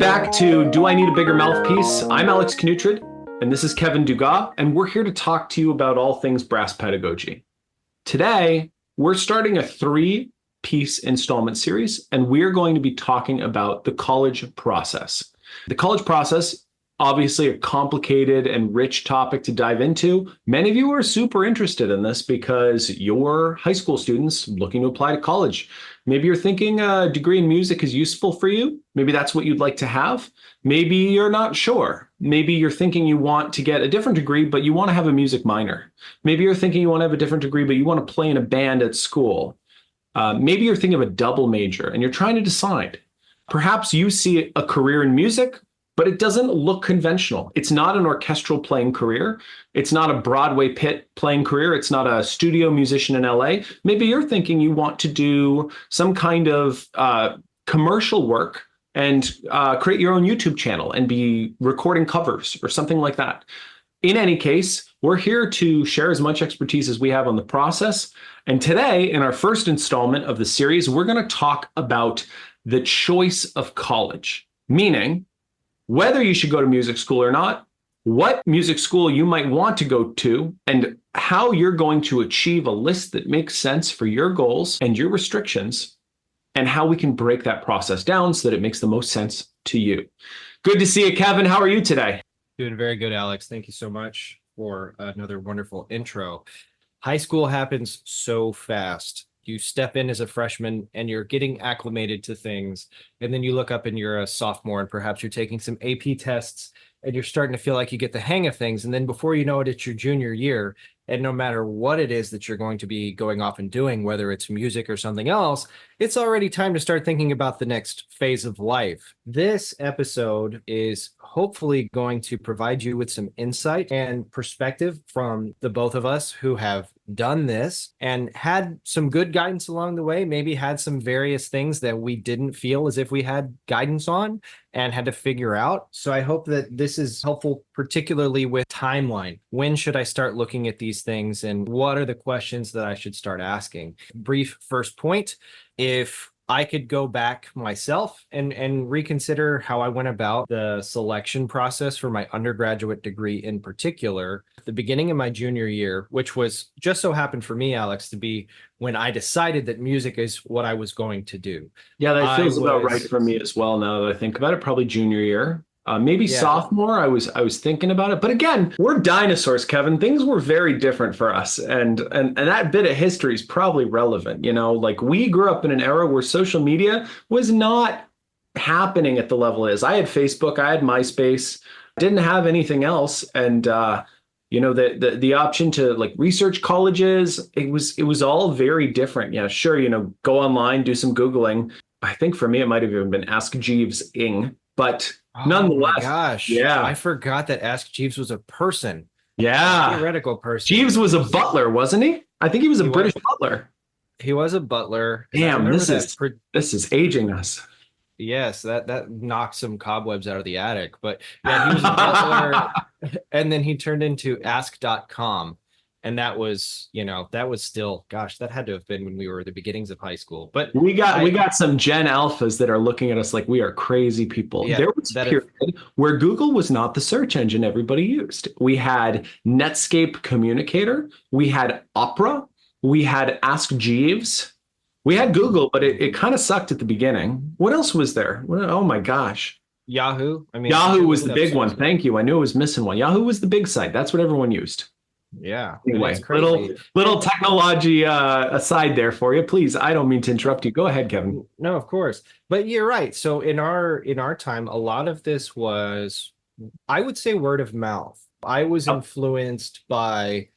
back to Do I Need a Bigger Mouthpiece? I'm Alex Knutrid, and this is Kevin Dugas, and we're here to talk to you about all things brass pedagogy. Today, we're starting a three-piece installment series, and we're going to be talking about the college process. The college process, obviously a complicated and rich topic to dive into. Many of you are super interested in this because you're high school students looking to apply to college. Maybe you're thinking a degree in music is useful for you. Maybe that's what you'd like to have. Maybe you're not sure. Maybe you're thinking you want to get a different degree, but you want to have a music minor. Maybe you're thinking you want to have a different degree, but you want to play in a band at school. Maybe you're thinking of a double major and you're trying to decide. Perhaps you see a career in music, but it doesn't look conventional. It's not an orchestral playing career. It's not a Broadway pit playing career. It's not a studio musician in LA. Maybe you're thinking you want to do some kind of commercial work and create your own YouTube channel and be recording covers or something like that. In any case, we're here to share as much expertise as we have on the process. And today, in our first installment of the series, we're going to talk about the choice of college, meaning whether you should go to music school or not, what music school you might want to go to, and how you're going to achieve a list that makes sense for your goals and your restrictions, and how we can break that process down so that it makes the most sense to you. Good to see you, Kevin. How are you today? Doing very good, Alex. Thank you so much for another wonderful intro. High school happens so fast. You step in as a freshman and you're getting acclimated to things. And then you look up and you're a sophomore and perhaps you're taking some AP tests and you're starting to feel like you get the hang of things. And then before you know it, it's your junior year. And no matter what it is that you're going to be going off and doing, whether it's music or something else, it's already time to start thinking about the next phase of life. This episode is hopefully going to provide you with some insight and perspective from the both of us who have done this and had some good guidance along the way, maybe had some various things that we didn't feel as if we had guidance on and had to figure out. So I hope that this is helpful, particularly with timeline. When should I start looking at these things and what are the questions that I should start asking? Brief first point, if I could go back myself and reconsider how I went about the selection process for my undergraduate degree in particular, at the beginning of my junior year, which was just so happened for me, Alex, to be when I decided that music is what I was going to do. Yeah, that feels about right for me as well. Now that I think about it, probably junior year. Maybe sophomore, I was thinking about it. But again, we're dinosaurs, Kevin. Things were very different for us. And that bit of history is probably relevant. You know, like we grew up in an era where social media was not happening at the level it is. I had Facebook, I had MySpace, didn't have anything else. And you know, the option to like research colleges, it was all very different. Yeah, sure, you know, go online, do some Googling. I think for me, it might have even been Ask Jeeves-ing. But nonetheless, oh my gosh, yeah, I forgot that Ask Jeeves was a person, yeah, a theoretical person. Jeeves was a butler, wasn't he? I think he was a British butler. He was a butler. Damn, this is aging us. Yes, that knocked some cobwebs out of the attic. But yeah, he was a butler, and then he turned into Ask.com. And that was, you know, that was still, gosh, that had to have been when we were at the beginnings of high school. But we got some Gen Alphas that are looking at us like we are crazy people. Yeah, there was a period where Google was not the search engine everybody used. We had Netscape Communicator, we had Opera, we had Ask Jeeves, we had Google, but it kind of sucked at the beginning. What else was there? Oh my gosh. Yahoo. I mean, Yahoo was the big one. Thank you. I knew I was missing one. Yahoo was the big site. That's what everyone used. Yeah. Anyway, little technology aside there for you. Please, I don't mean to interrupt you. Go ahead, Kevin. No, of course. But you're right. So in our time, a lot of this was, I would say, word of mouth. I was influenced by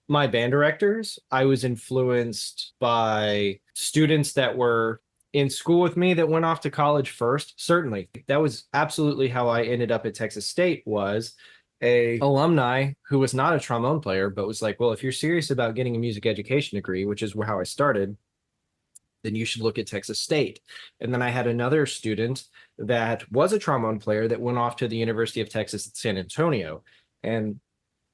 my band directors. I was influenced by students that were in school with me that went off to college first. Certainly. That was absolutely how I ended up at Texas State, was a alumni who was not a trombone player, but was like, well, if you're serious about getting a music education degree, which is how I started, then you should look at Texas State. And then I had another student that was a trombone player that went off to the University of Texas at San Antonio. And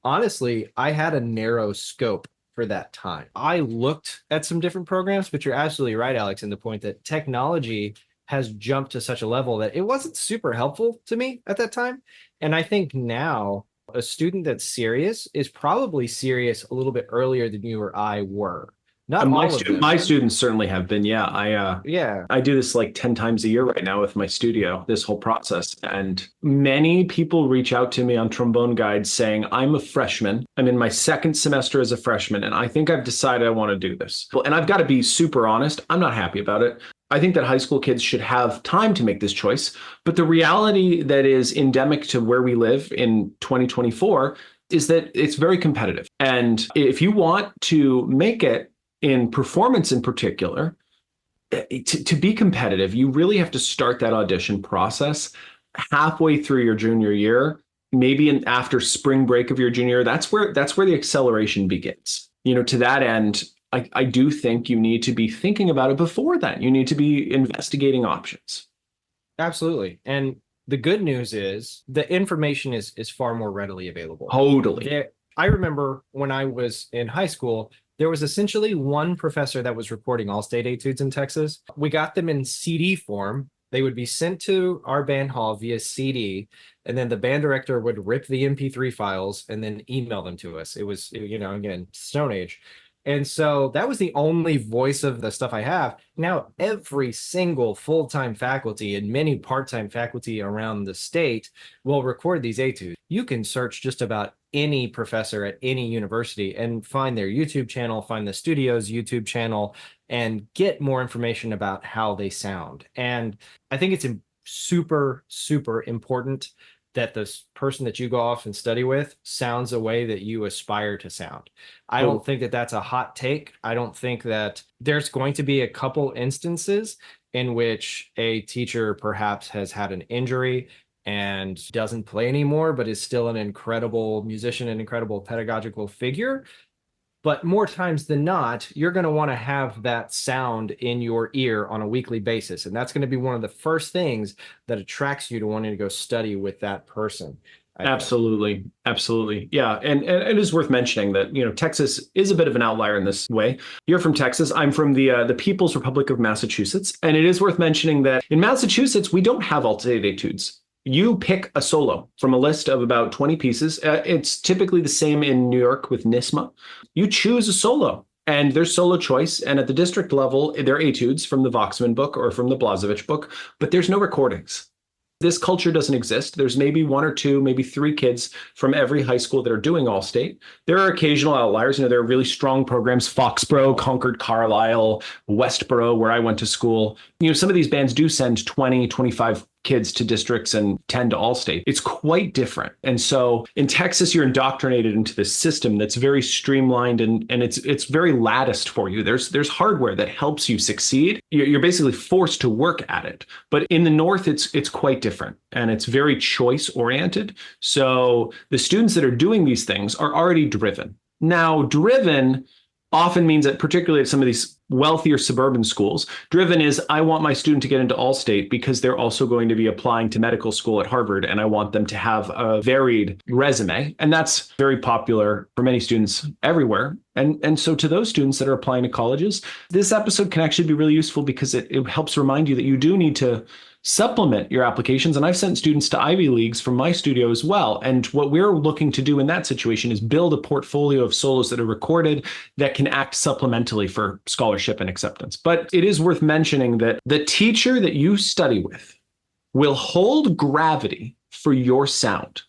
honestly, I had a narrow scope for that time. I looked at some different programs, but you're absolutely right, Alex, in the point that technology has jumped to such a level that it wasn't super helpful to me at that time. And I think now a student that's serious is probably serious a little bit earlier than you or I were. Not all of them. My students certainly have been. Yeah, Yeah. I do this like 10 times a year right now with my studio, this whole process. And many people reach out to me on Trombone Guide saying, I'm a freshman. I'm in my second semester as a freshman, and I think I've decided I want to do this. And I've got to be super honest. I'm not happy about it. I think that high school kids should have time to make this choice. But the reality that is endemic to where we live in 2024 is that it's very competitive. And if you want to make it in performance in particular, to be competitive, you really have to start that audition process halfway through your junior year, maybe after spring break of your junior year. That's where the acceleration begins. To that end, I do think you need to be thinking about it before then. You need to be investigating options. Absolutely. And the good news is the information is far more readily available. Totally. I remember when I was in high school, there was essentially one professor that was recording all state etudes in Texas. We got them in CD form. They would be sent to our band hall via CD, and then the band director would rip the MP3 files and then email them to us. It was, again, Stone Age. And so that was the only voice of the stuff I have. Now, every single full-time faculty and many part-time faculty around the state will record these etudes. You can search just about any professor at any university and find their YouTube channel, find the studio's YouTube channel, and get more information about how they sound. And I think it's super, super important that this person that you go off and study with sounds a way that you aspire to sound. I don't think that that's a hot take. I don't think that there's going to be a couple instances in which a teacher perhaps has had an injury and doesn't play anymore, but is still an incredible musician, an incredible pedagogical figure. But more times than not, you're going to want to have that sound in your ear on a weekly basis. And that's going to be one of the first things that attracts you to wanting to go study with that person. Absolutely. Absolutely. Yeah. And it is worth mentioning that, Texas is a bit of an outlier in this way. You're from Texas. I'm from the People's Republic of Massachusetts. And it is worth mentioning that in Massachusetts, we don't have alt-state etudes. You pick a solo from a list of about 20 pieces. It's typically the same in New York with NISMA. You choose a solo, and there's solo choice. And at the district level, there are etudes from the Voxman book or from the Blazevich book, but there's no recordings. This culture doesn't exist. There's maybe one or two, maybe three kids from every high school that are doing all state. There are occasional outliers. There are really strong programs, Foxborough, Concord, Carlisle, Westboro, where I went to school. Some of these bands do send 20, 25 kids to districts and 10 to Allstate. It's quite different. And so in Texas, you're indoctrinated into this system that's very streamlined and it's very latticed for you. There's hardware that helps you succeed. You're basically forced to work at it. But in the North, it's quite different and it's very choice oriented. So the students that are doing these things are already driven. Now, driven often means that, particularly at some of these wealthier suburban schools, driven is, I want my student to get into Allstate because they're also going to be applying to medical school at Harvard, and I want them to have a varied resume. And that's very popular for many students everywhere. And so to those students that are applying to colleges, this episode can actually be really useful because it helps remind you that you do need to supplement your applications. And I've sent students to Ivy Leagues from my studio as well. And what we're looking to do in that situation is build a portfolio of solos that are recorded that can act supplementally for scholarship and acceptance. But it is worth mentioning that the teacher that you study with will hold gravity for your sound.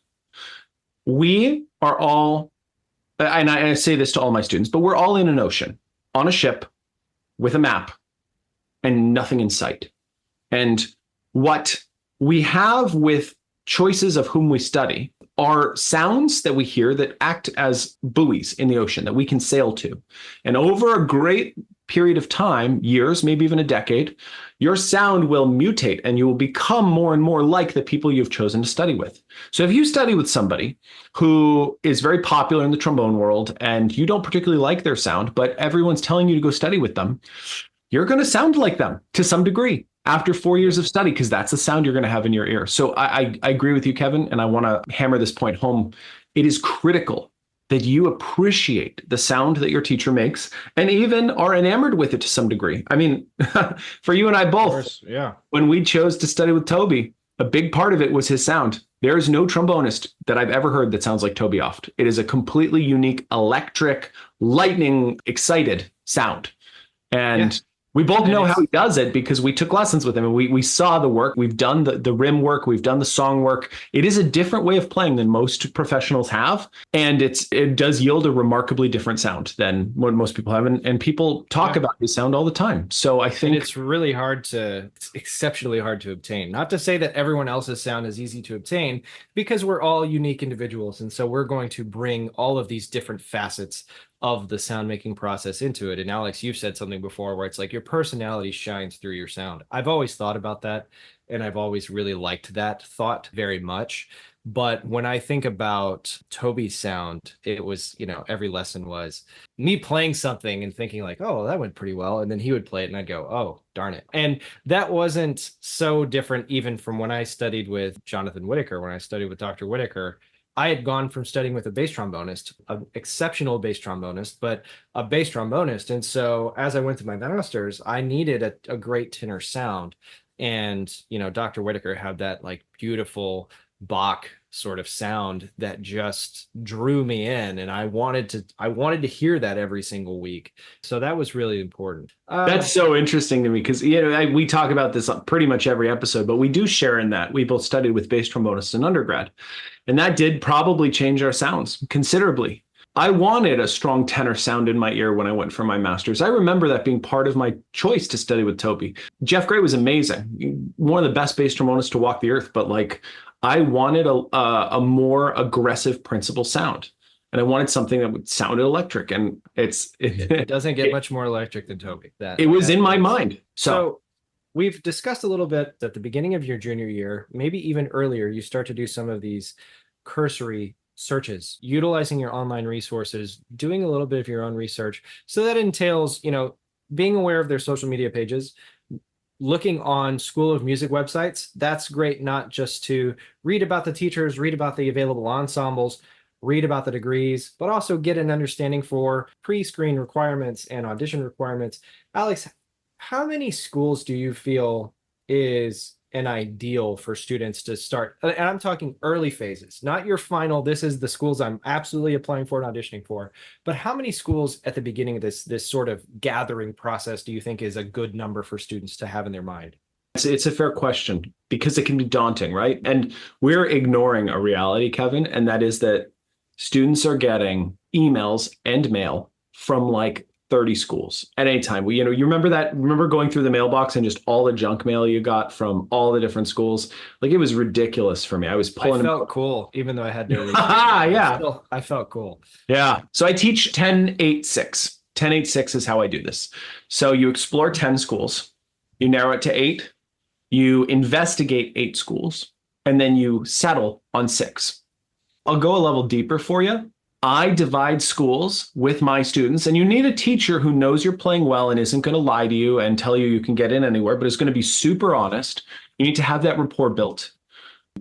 We are all, and I say this to all my students, but we're all in an ocean on a ship with a map and nothing in sight. And what we have with choices of whom we study are sounds that we hear that act as buoys in the ocean that we can sail to. And over a great period of time, years, maybe even a decade, your sound will mutate and you will become more and more like the people you've chosen to study with. So if you study with somebody who is very popular in the trombone world and you don't particularly like their sound, but everyone's telling you to go study with them, you're going to sound like them to some degree after 4 years of study, because that's the sound you're going to have in your ear. So I agree with you, Kevin, and I want to hammer this point home. It is critical that you appreciate the sound that your teacher makes and even are enamored with it to some degree. I mean, for you and I Of both, course, yeah. when we chose to study with Toby, a big part of it was his sound. There is no trombonist that I've ever heard that sounds like Toby Oft. It is a completely unique, electric, lightning, excited sound. And Yeah. we both And know how it's he does it because we took lessons with him and we saw the work. We've done the rim work. We've done the song work. It is a different way of playing than most professionals have. And it does yield a remarkably different sound than what most people have. And people talk Yeah. about his sound all the time. So I and think it's exceptionally hard to obtain. Not to say that everyone else's sound is easy to obtain, because we're all unique individuals. And so we're going to bring all of these different facets of the sound making process into it. And Alex, you've said something before where it's like your personality shines through your sound. I've always thought about that, and I've always really liked that thought very much. But when I think about Toby's sound, it was, every lesson was me playing something and thinking like, oh, that went pretty well. And then he would play it and I'd go, oh, darn it. And that wasn't so different even from when I studied with Jonathan Whitaker, when I studied with Dr. Whitaker. I had gone from studying with a bass trombonist, an exceptional bass trombonist, but a bass trombonist. And so as I went to my master's, I needed a great tenor sound. And, Dr. Whitaker had that like beautiful Bach sort of sound that just drew me in. And I wanted to hear that every single week. So that was really important. that's so interesting to me because we talk about this on pretty much every episode, but we do share in that we both studied with bass trombonists in undergrad, and that did probably change our sounds considerably. I wanted a strong tenor sound in my ear when I went for my master's. I remember that being part of my choice to study with Toby. Jeff Gray was amazing, one of the best bass trombonists to walk the earth, but like I wanted a more aggressive principal sound. And I wanted something that would sound electric. And it doesn't get much more electric than Toby. It was in my mind. So we've discussed a little bit at the beginning of your junior year, maybe even earlier, you start to do some of these cursory searches, utilizing your online resources, doing a little bit of your own research. So that entails, being aware of their social media pages, looking on School of Music websites. That's great, not just to read about the teachers, read about the available ensembles, read about the degrees, but also get an understanding for pre-screen requirements and audition requirements. Alex, how many schools do you feel is an ideal for students to start? And I'm talking early phases, not your final, this is the schools I'm absolutely applying for and auditioning for, but how many schools at the beginning of this sort of gathering process do you think is a good number for students to have in their mind? It's a fair question because it can be daunting, right? And we're ignoring a reality, Kevin, and that is that students are getting emails and mail from like 30 schools at any time. You remember going through the mailbox and just all the junk mail you got from all the different schools? Like it was ridiculous for me. I was pulling. I felt cool, even though I had no reason. Yeah. I felt cool. Yeah. So I teach 10-8-6. 10-8-6 is how I do this. So you explore 10 schools, you narrow it to 8, you investigate 8 schools, and then you settle on 6. I'll go a level deeper for you. I divide schools with my students, and you need a teacher who knows you're playing well and isn't going to lie to you and tell you can get in anywhere, but is going to be super honest. You need to have that rapport built.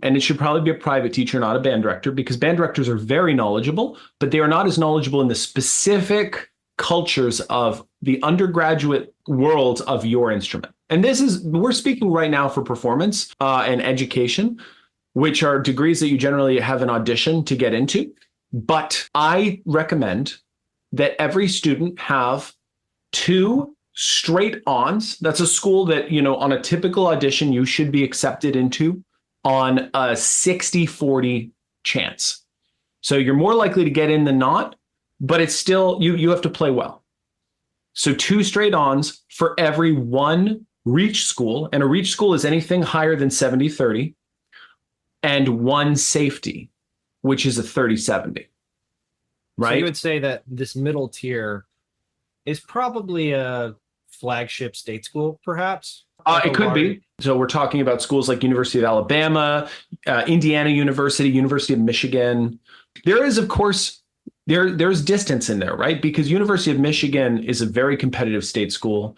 And it should probably be a private teacher, not a band director, because band directors are very knowledgeable, but they are not as knowledgeable in the specific cultures of the undergraduate world of your instrument. And we're speaking right now for performance and education, which are degrees that you generally have an audition to get into. But I recommend that every student have 2 straight ons. That's a school that, on a typical audition, you should be accepted into on a 60-40 chance. So you're more likely to get in than not, but it's still, you have to play well. So 2 straight ons for every 1 reach school. And a reach school is anything higher than 70-30, and 1 safety, which is a 30-70. Right. So you would say that this middle tier is probably a flagship state school, perhaps? It could be. So we're talking about schools like University of Alabama, Indiana University, University of Michigan. There is, of course, there's distance in there, right? Because University of Michigan is a very competitive state school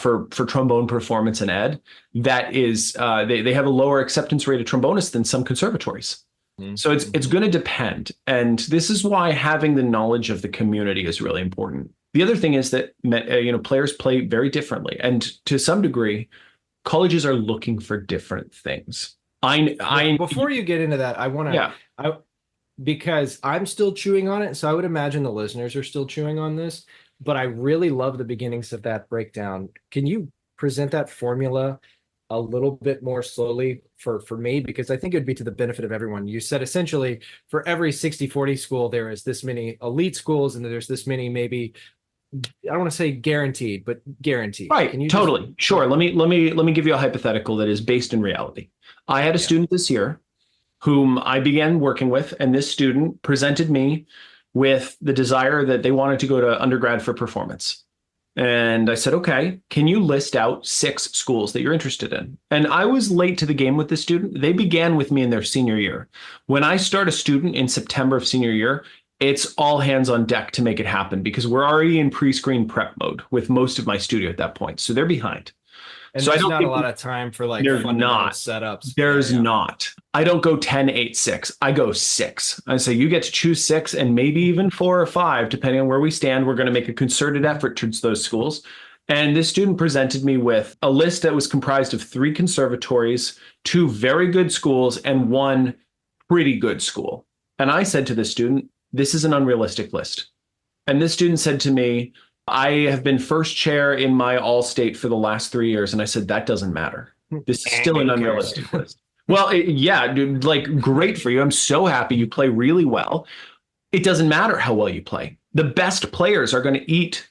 for trombone performance and ed. That is, they have a lower acceptance rate of trombonists than some conservatories. So it's going to depend. And this is why having the knowledge of the community is really important. The other thing is that players play very differently, and to some degree, colleges are looking for different things. Before you get into that, I want to, because I'm still chewing on it, so I would imagine the listeners are still chewing on this, but I really love the beginnings of that breakdown. Can you present that formula a little bit more slowly for me? Because I think it would be to the benefit of everyone. You said essentially for every 60-40 school, there is this many elite schools, and there's this many maybe, I don't want to say guaranteed, but guaranteed. Right. Can you totally. Sure. Let me give you a hypothetical that is based in reality. I had a student this year whom I began working with, and this student presented me with the desire that they wanted to go to undergrad for performance. And I said, okay, can you list out 6 schools that you're interested in? And I was late to the game with this student. They began with me in their senior year. When I start a student in September of senior year, it's all hands on deck to make it happen because we're already in pre-screen prep mode with most of my studio at that point. So they're behind. And so there's I don't not think a lot of time for like there's fundamental not setups. There's not. I don't go 10, 8, 6. I go 6. I say you get to choose 6 and maybe even 4 or 5, depending on where we stand. We're going to make a concerted effort towards those schools. And this student presented me with a list that was comprised of 3 conservatories, 2 very good schools, and 1 pretty good school. And I said to the student, this is an unrealistic list. And this student said to me, I have been first chair in my all-state for the last 3 years. And I said, that doesn't matter. This is still an unrealistic list. Well, yeah, dude, like great for you. I'm so happy you play really well. It doesn't matter how well you play. The best players are going to eat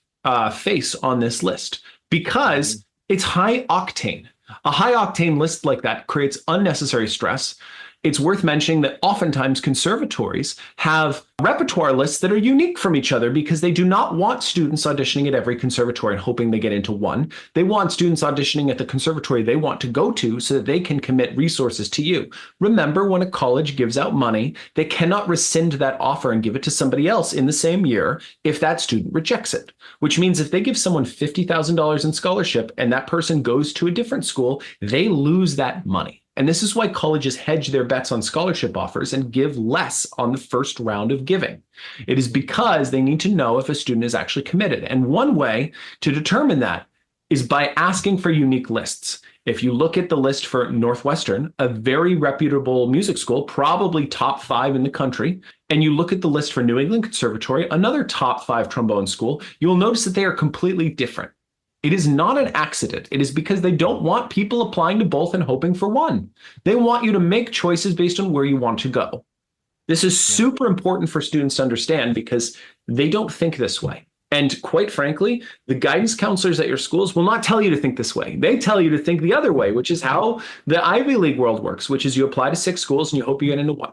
face on this list because it's high octane. A high octane list like that creates unnecessary stress. It's worth mentioning that oftentimes conservatories have repertoire lists that are unique from each other because they do not want students auditioning at every conservatory and hoping they get into one. They want students auditioning at the conservatory they want to go to so that they can commit resources to you. Remember, when a college gives out money, they cannot rescind that offer and give it to somebody else in the same year if that student rejects it, which means if they give someone $50,000 in scholarship and that person goes to a different school, they lose that money. And this is why colleges hedge their bets on scholarship offers and give less on the first round of giving. It is because they need to know if a student is actually committed. And one way to determine that is by asking for unique lists. If you look at the list for Northwestern, a very reputable music school, probably top 5 in the country, and you look at the list for New England Conservatory, another top 5 trombone school, you'll notice that they are completely different. It is not an accident. It is because they don't want people applying to both and hoping for one. They want you to make choices based on where you want to go. This is super important for students to understand because they don't think this way. And quite frankly, the guidance counselors at your schools will not tell you to think this way. They tell you to think the other way, which is how the Ivy League world works, which is you apply to 6 schools and you hope you get into one.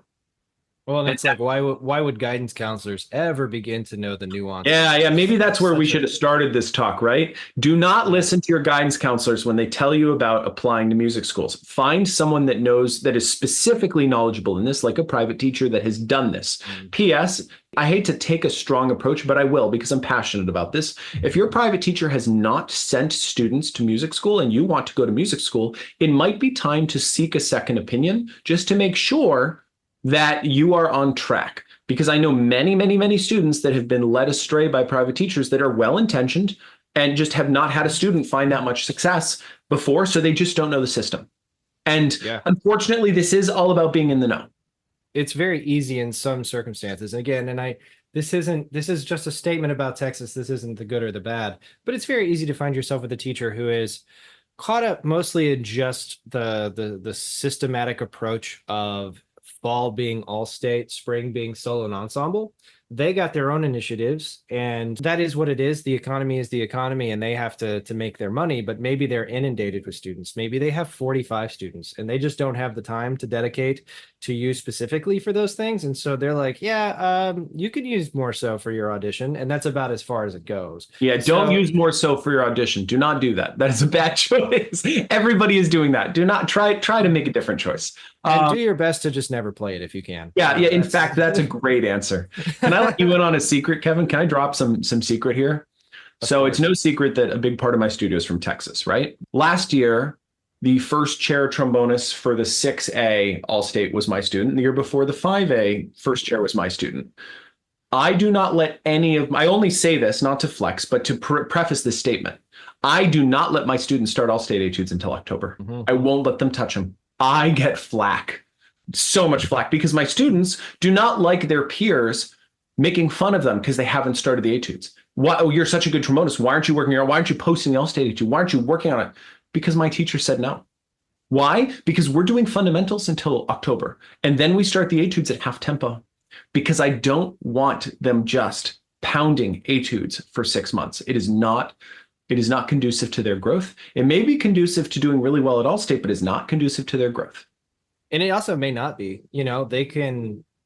Well, and it's like, why would guidance counselors ever begin to know the nuance? Yeah. Maybe that's where we should have started this talk, right? Do not listen to your guidance counselors when they tell you about applying to music schools. Find someone that knows, that is specifically knowledgeable in this, like a private teacher that has done this. P.S. I hate to take a strong approach, but I will because I'm passionate about this. If your private teacher has not sent students to music school and you want to go to music school, it might be time to seek a second opinion just to make sure that you are on track. Because I know many, many, many students that have been led astray by private teachers that are well-intentioned and just have not had a student find that much success before, so they just don't know the system. And unfortunately, this is all about being in the know. It's very easy in some circumstances. Again, and this is just a statement about Texas. This isn't the good or the bad, but it's very easy to find yourself with a teacher who is caught up mostly in just the systematic approach of fall being all state, spring being solo and ensemble. They got their own initiatives, and that is what it is. The economy is the economy, and they have to make their money, but maybe they're inundated with students. Maybe they have 45 students and they just don't have the time to dedicate to you specifically for those things. And so they're like, you could use more so for your audition. And that's about as far as it goes. Yeah, don't use more so for your audition. Do not do that. That is a bad choice. Everybody is doing that. Do not try to make a different choice. And do your best to just never play it if you can. Yeah. In fact, that's a great answer. Can I let you in on a secret, Kevin? Can I drop some secret here? So it's no secret that a big part of my studio is from Texas, right? Last year, The first chair trombonist for the 6A All-State was my student. The year before, the 5A first chair was my student. I do not let any of I only say this not to flex, but to preface this statement. I do not let my students start All-State etudes until October. I won't let them touch them. I get flack, so much flack, because my students do not like their peers making fun of them because they haven't started the etudes. Why, oh, you're such a good trombonist. Why aren't you working on? Why aren't you posting the All-State etude? Why aren't you working on it? Because my teacher said no. Why? Because we're doing fundamentals until October, and then we start the etudes at half tempo. Because I don't want them just pounding etudes for 6 months. It is not conducive to their growth. It may be conducive to doing really well at All-State, but is not conducive to their growth. And it also may not be,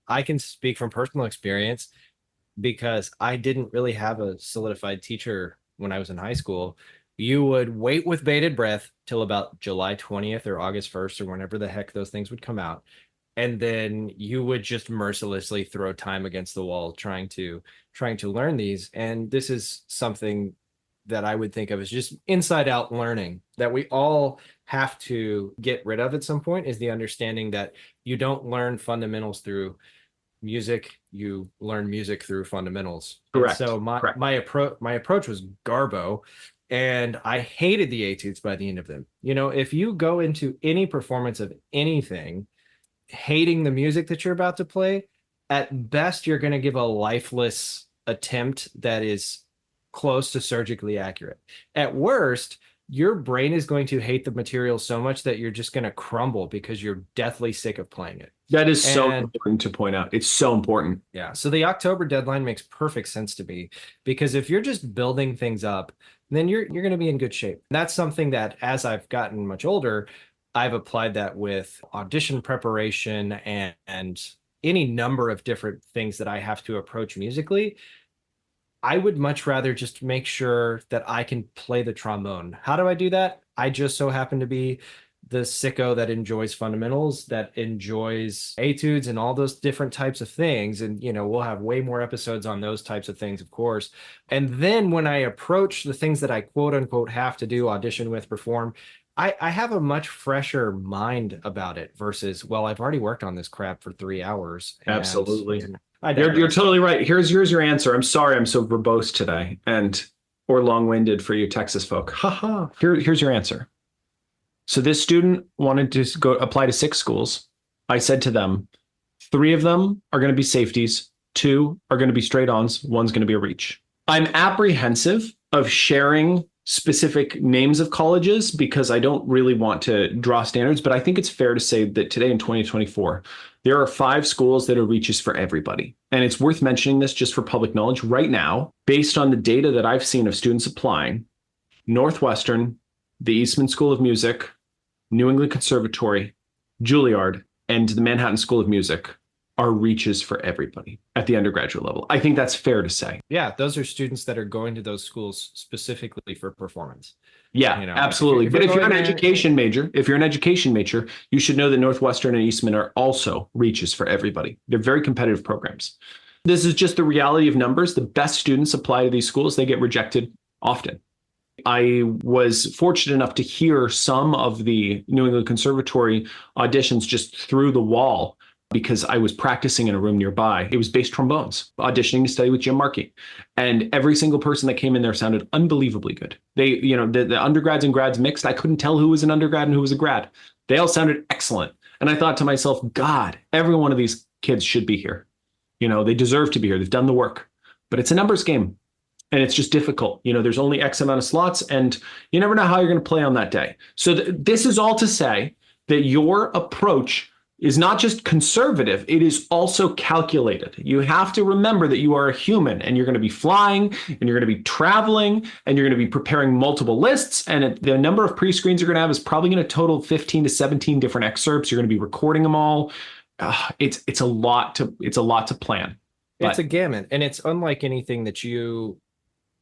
I can speak from personal experience because I didn't really have a solidified teacher when I was in high school. You would wait with bated breath till about July 20th or August 1st or whenever the heck those things would come out. And then you would just mercilessly throw time against the wall trying to learn these. And this is something that I would think of as just inside out learning that we all have to get rid of at some point, is the understanding that you don't learn fundamentals through music, you learn music through fundamentals. Correct. And so my approach was Garbo, and I hated the etudes by the end of them. If you go into any performance of anything hating the music that you're about to play, at best you're going to give a lifeless attempt that is close to surgically accurate. At worst, your brain is going to hate the material so much that you're just going to crumble because you're deathly sick of playing it. That is so important to point out. It's so important. Yeah. So the October deadline makes perfect sense to me, because if you're just building things up, then you're going to be in good shape. That's something that, as I've gotten much older, I've applied that with audition preparation and any number of different things that I have to approach musically. I would much rather just make sure that I can play the trombone. How do I do that? I just so happen to be the sicko that enjoys fundamentals, that enjoys etudes and all those different types of things. And, we'll have way more episodes on those types of things, of course. And then when I approach the things that I quote unquote have to do, audition with, perform, I have a much fresher mind about it versus, well, I've already worked on this crap for 3 hours. Absolutely. You're totally right. Here's your answer. I'm sorry I'm so verbose today or long-winded for you Texas folk. Haha. Here's your answer. So this student wanted to go apply to 6 schools. I said to them, 3 of them are going to be safeties, 2 are going to be straight-ons, 1's going to be a reach. I'm apprehensive of sharing specific names of colleges because I don't really want to draw standards, but I think it's fair to say that today in 2024, there are 5 schools that are reaches for everybody. And it's worth mentioning this just for public knowledge right now, based on the data that I've seen of students applying: Northwestern, the Eastman School of Music, New England Conservatory, Juilliard, and the Manhattan School of Music are reaches for everybody at the undergraduate level. I think that's fair to say. Yeah, those are students that are going to those schools specifically for performance. Yeah, absolutely. But if you're an education major, you should know that Northwestern and Eastman are also reaches for everybody. They're very competitive programs. This is just the reality of numbers. The best students apply to these schools, they get rejected often. I was fortunate enough to hear some of the New England Conservatory auditions just through the wall because I was practicing in a room nearby. It was bass trombones, auditioning to study with Jim Markey. And every single person that came in there sounded unbelievably good. They, the undergrads and grads mixed. I couldn't tell who was an undergrad and who was a grad. They all sounded excellent. And I thought to myself, God, every one of these kids should be here. They deserve to be here. They've done the work. But it's a numbers game. And it's just difficult. There's only X amount of slots, and you never know how you're going to play on that day. So this is all to say that your approach is not just conservative, it is also calculated. You have to remember that you are a human, and you're going to be flying, and you're going to be traveling, and you're going to be preparing multiple lists. And the number of pre-screens you're going to have is probably going to total 15 to 17 different excerpts. You're going to be recording them all. It's a lot to plan. It's a gamut, and it's unlike anything that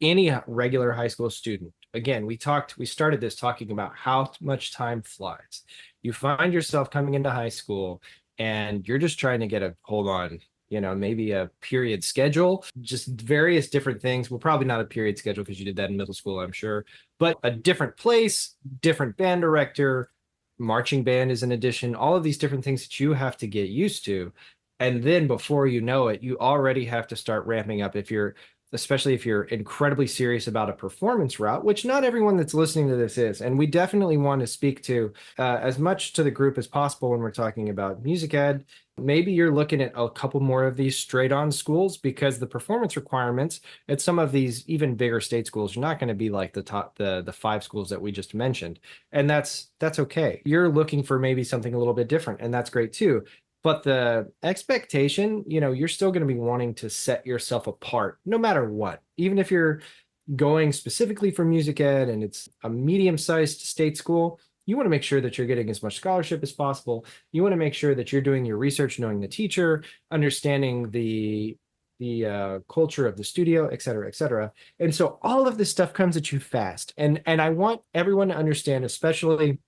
any regular high school student. Again, we started this talking about how much time flies. You find yourself coming into high school and you're just trying to get a hold on, maybe a period schedule, just various different things. Well, probably not a period schedule because you did that in middle school, I'm sure, but a different place, different band director, marching band is an addition, all of these different things that you have to get used to. And then before you know it, you already have to start ramping up especially if you're incredibly serious about a performance route, which not everyone that's listening to this is. And we definitely want to speak to as much to the group as possible when we're talking about music ed. Maybe you're looking at a couple more of these straight on schools, because the performance requirements at some of these even bigger state schools are not going to be like the 5 schools that we just mentioned. And that's okay. You're looking for maybe something a little bit different, and that's great too. But the expectation, you're still going to be wanting to set yourself apart no matter what. Even if you're going specifically for music ed and it's a medium-sized state school, you want to make sure that you're getting as much scholarship as possible. You want to make sure that you're doing your research, knowing the teacher, understanding the culture of the studio, et cetera, et cetera. And so all of this stuff comes at you fast. And I want everyone to understand, especially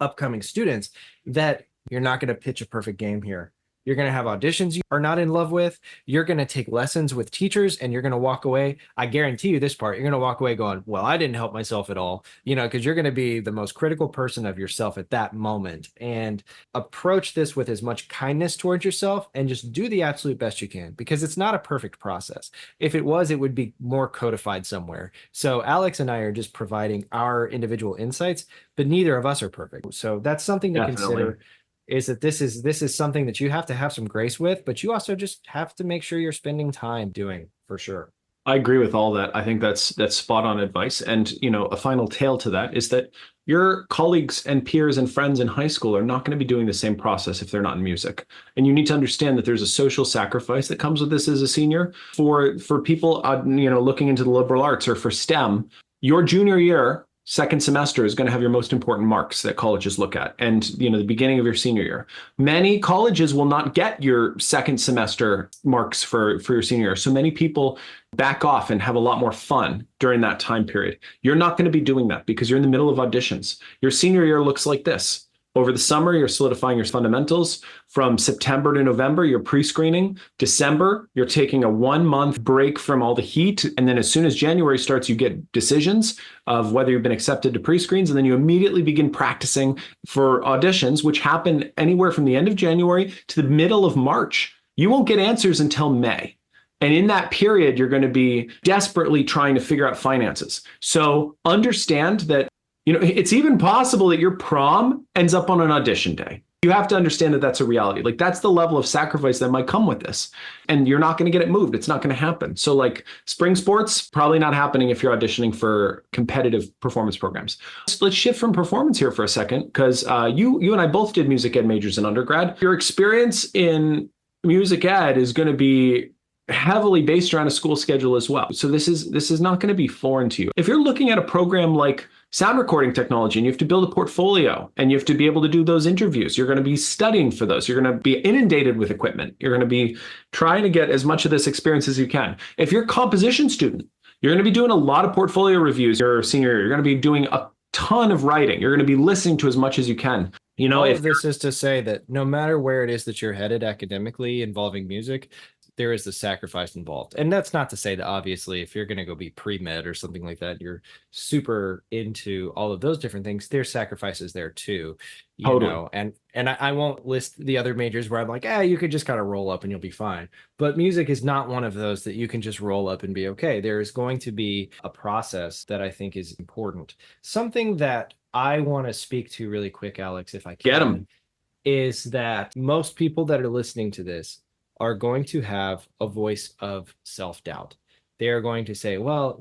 upcoming students, that you're not going to pitch a perfect game here. You're going to have auditions you are not in love with. You're going to take lessons with teachers, and you're going to walk away. I guarantee you this part, you're going to walk away going, well, I didn't help myself at all, because you're going to be the most critical person of yourself at that moment. And approach this with as much kindness towards yourself and just do the absolute best you can, because it's not a perfect process. If it was, it would be more codified somewhere. So Alex and I are just providing our individual insights, but neither of us are perfect. So that's something to consider. Is that this is something that you have to have some grace with, but you also just have to make sure you're spending time doing, for sure. I agree with all that. I think that's spot on advice. And, a final tale to that is that your colleagues and peers and friends in high school are not going to be doing the same process if they're not in music. And you need to understand that there's a social sacrifice that comes with this as a senior. For people, looking into the liberal arts or for STEM, your junior year, second semester is going to have your most important marks that colleges look at, and the beginning of your senior year. Many colleges will not get your second semester marks for your senior year. So many people back off and have a lot more fun during that time period. You're not going to be doing that because you're in the middle of auditions. Your senior year looks like this. Over the summer, you're solidifying your fundamentals. From September to November, you're pre-screening. December, you're taking a 1-month break from all the heat. And then as soon as January starts, you get decisions of whether you've been accepted to pre-screens. And then you immediately begin practicing for auditions, which happen anywhere from the end of January to the middle of March. You won't get answers until May. And in that period, you're going to be desperately trying to figure out finances. So understand that it's even possible that your prom ends up on an audition day. You have to understand that that's a reality. Like, that's the level of sacrifice that might come with this. And you're not going to get it moved. It's not going to happen. So like spring sports, probably not happening if you're auditioning for competitive performance programs. Let's shift from performance here for a second, because you and I both did music ed majors in undergrad. Your experience in music ed is going to be heavily based around a school schedule as well. So this is not going to be foreign to you. If you're looking at a program like sound recording technology and you have to build a portfolio and you have to be able to do those interviews, you're going to be studying for those. You're going to be inundated with equipment. You're going to be trying to get as much of this experience as you can. If you're a composition student, you're going to be doing a lot of portfolio reviews your senior year. You're going to be doing a ton of writing. You're going to be listening to as much as you can. All of this is to say that no matter where it is that you're headed academically involving music, there is the sacrifice involved. And that's not to say that obviously if you're going to go be pre-med or something like that, you're super into all of those different things, there's sacrifices there too, Totally. and I won't list the other majors where I'm like, you could just kind of roll up and you'll be fine. But music is not one of those that you can just roll up and be okay. There is going to be a process that I think is important. Something that I want to speak to really quick, Alex, if I can, Get 'em. is that most people that are listening to this are going to have a voice of self-doubt. They are going to say, well,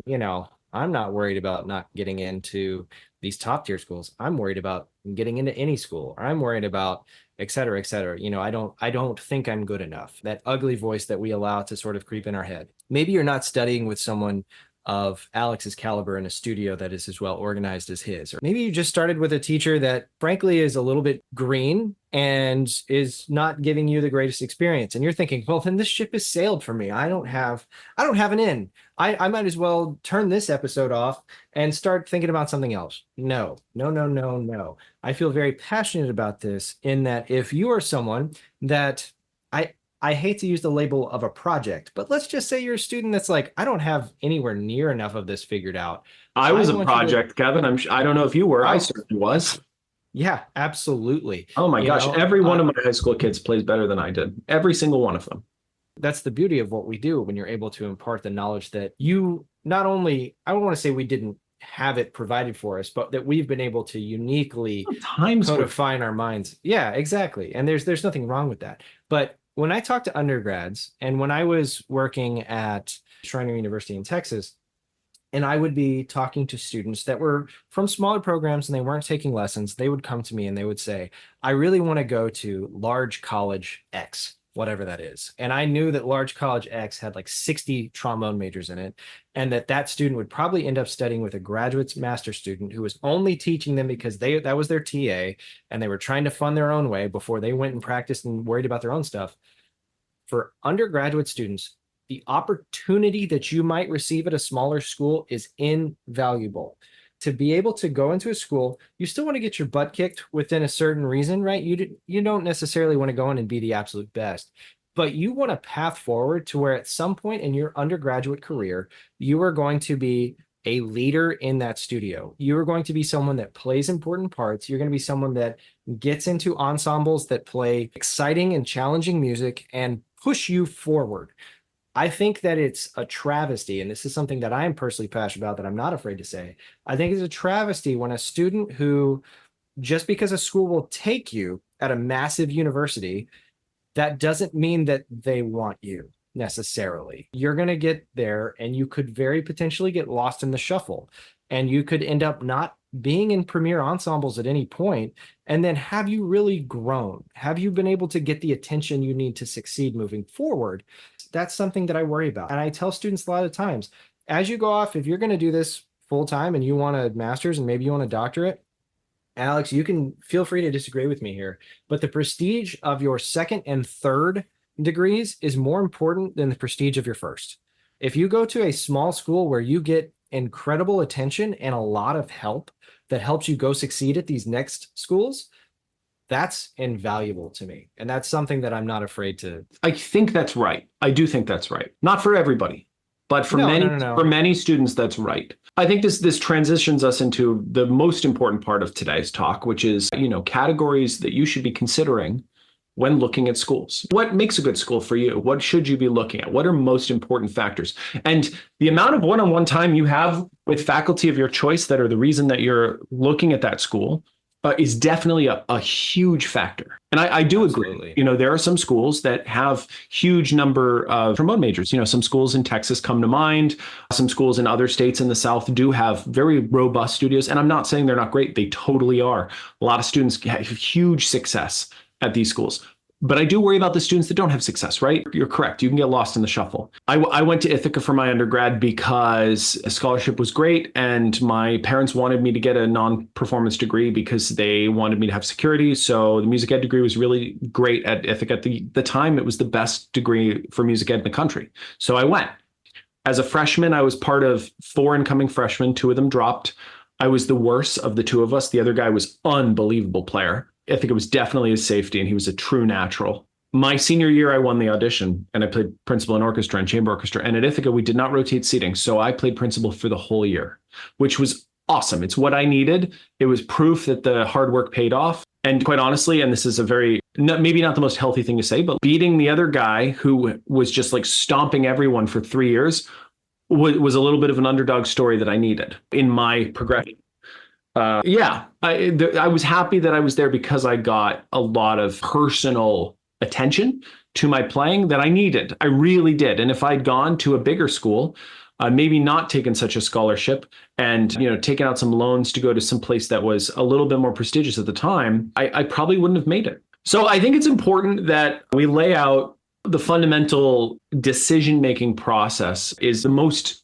I'm not worried about not getting into these top tier schools. I'm worried about getting into any school, or I'm worried about et cetera, et cetera. I don't think I'm good enough. That ugly voice that we allow to sort of creep in our head. Maybe you're not studying with someone of Alex's caliber in a studio that is as well organized as his. Or maybe you just started with a teacher that frankly is a little bit green and is not giving you the greatest experience. And you're thinking, well, then this ship has sailed for me. I don't have an in. I might as well turn this episode off and start thinking about something else. No. I feel very passionate about this, in that if you are someone that I hate to use the label of a project, but let's just say you're a student that's like, I don't have anywhere near enough of this figured out. I was a project, Kevin. I don't know if you were. I certainly was. Yeah, absolutely. Oh my You gosh, know, every one of my high school kids plays better than I did. Every single one of them. that's the beauty of what we do when you're able to impart the knowledge that you not only, I don't want to say we didn't have it provided for us, but that we've been able to uniquely Times were codify in our minds. Yeah, exactly. And there's nothing wrong with that. But when I talk to undergrads and when I was working at Schreiner University in Texas, and I would be talking to students that were from smaller programs and they weren't taking lessons, they would come to me and they would say, I really want to go to large college X, whatever that is. And I knew that large college X had like 60 trombone majors in it, and that student would probably end up studying with a graduate master student who was only teaching them because that was their TA and they were trying to fund their own way before they went and practiced and worried about their own stuff. For undergraduate students, the opportunity that you might receive at a smaller school is invaluable. To be able to go into a school, you still want to get your butt kicked within a certain reason, right? You don't necessarily want to go in and be the absolute best, but you want a path forward to where at some point in your undergraduate career, you are going to be a leader in that studio. You are going to be someone that plays important parts. You're going to be someone that gets into ensembles that play exciting and challenging music and push you forward. I think that it's a travesty, and this is something that I'm personally passionate about that I'm not afraid to say. I think it's a travesty when a student who, just because a school will take you at a massive university, that doesn't mean that they want you necessarily. You're going to get there and you could very potentially get lost in the shuffle, and you could end up not being in premier ensembles at any point. And then have you really grown? Have you been able to get the attention you need to succeed moving forward? That's something that I worry about. And I tell students a lot of times, as you go off, if you're going to do this full time and you want a master's and maybe you want a doctorate, Alex, you can feel free to disagree with me here, but the prestige of your second and third degrees is more important than the prestige of your first. If you go to a small school where you get incredible attention and a lot of help that helps you go succeed at these next schools, that's invaluable to me. And that's something that I'm not afraid to. I think that's right. I do think that's right. Not for everybody, but for No, many no, no, no. for many students, that's right. I think this transitions us into the most important part of today's talk, which is, categories that you should be considering when looking at schools. What makes a good school for you? What should you be looking at? What are most important factors? And the amount of one-on-one time you have with faculty of your choice that are the reason that you're looking at that school is definitely a huge factor. And I do Absolutely. agree. There are some schools that have huge number of trombone majors. Some schools in Texas come to mind. Some schools in other states in the South do have very robust studios. And I'm not saying they're not great. They totally are. A lot of students have huge success at these schools. But I do worry about the students that don't have success, right? You're correct. You can get lost in the shuffle. I went to Ithaca for my undergrad because a scholarship was great, and my parents wanted me to get a non-performance degree because they wanted me to have security. So the music ed degree was really great at Ithaca. At the time, it was the best degree for music ed in the country. So I went. As a freshman, I was part of 4 incoming freshmen. 2 of them dropped. I was the worst of the 2 of us. The other guy was unbelievable player. I think it was definitely his safety, and he was a true natural. My senior year, I won the audition, and I played principal in orchestra and chamber orchestra. And at Ithaca, we did not rotate seating, so I played principal for the whole year, which was awesome. It's what I needed. It was proof that the hard work paid off. And quite honestly, and this is maybe not the most healthy thing to say, but beating the other guy who was just like stomping everyone for 3 years was a little bit of an underdog story that I needed in my progression. I was happy that I was there because I got a lot of personal attention to my playing that I needed. I really did. And if I'd gone to a bigger school, maybe not taken such a scholarship and, taken out some loans to go to some place that was a little bit more prestigious at the time, I probably wouldn't have made it. So I think it's important that we lay out the fundamental decision-making process is the most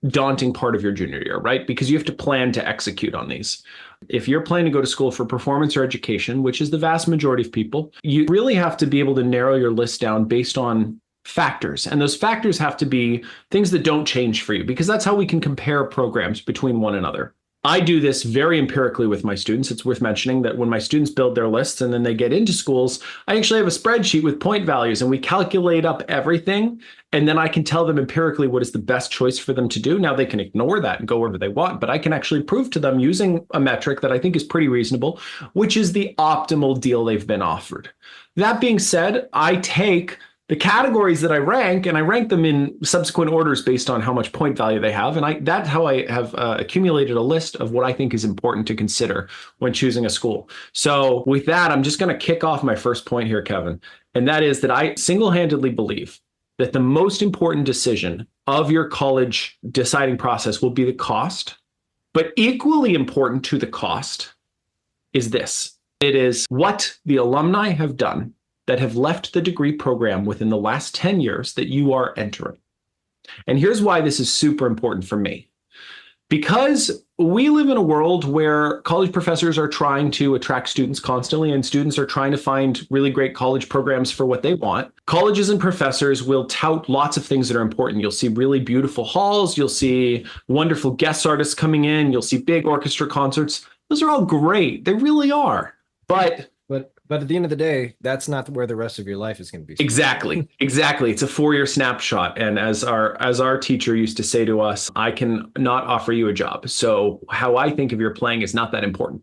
daunting part of your junior year, right? Because you have to plan to execute on these. If you're planning to go to school for performance or education, which is the vast majority of people, you really have to be able to narrow your list down based on factors. And those factors have to be things that don't change for you, because that's how we can compare programs between one another. I do this very empirically with my students. It's worth mentioning that when my students build their lists and then they get into schools, I actually have a spreadsheet with point values and we calculate up everything. And then I can tell them empirically what is the best choice for them to do. Now they can ignore that and go wherever they want, but I can actually prove to them using a metric that I think is pretty reasonable, which is the optimal deal they've been offered. That being said, I take the categories that I rank, and I rank them in subsequent orders based on how much point value they have. And that's how I have accumulated a list of what I think is important to consider when choosing a school. So with that, I'm just going to kick off my first point here, Kevin. And that is that I single-handedly believe that the most important decision of your college deciding process will be the cost. But equally important to the cost is this. It is what the alumni have done that have left the degree program within the last 10 years that you are entering. And here's why this is super important for me. Because we live in a world where college professors are trying to attract students constantly, and students are trying to find really great college programs for what they want. Colleges and professors will tout lots of things that are important. You'll see really beautiful halls. You'll see wonderful guest artists coming in. You'll see big orchestra concerts. Those are all great. They really are. But at the end of the day, that's not where the rest of your life is going to be. Exactly. It's a 4-year snapshot. And as our teacher used to say to us, I can not offer you a job. So how I think of your playing is not that important.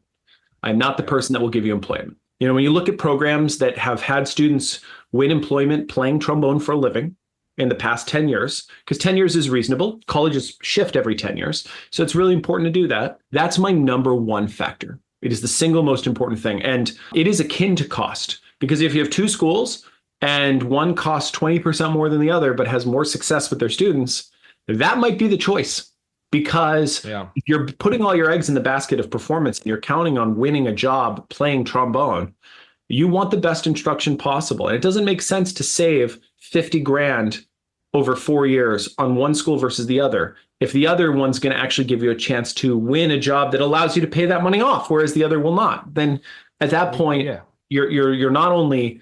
I'm not the person that will give you employment. You know, when you look at programs that have had students win employment playing trombone for a living in the past 10 years, because 10 years is reasonable. Colleges shift every 10 years. So it's really important to do that. That's my number one factor. It is the single most important thing. And it is akin to cost, because if you have two schools and one costs 20% more than the other, but has more success with their students, that might be the choice. Because if you're putting all your eggs in the basket of performance and you're counting on winning a job playing trombone, you want the best instruction possible. And it doesn't make sense to save 50 grand over 4 years on one school versus the other if the other one's going to actually give you a chance to win a job that allows you to pay that money off, whereas the other will not. Then at that point, you're not only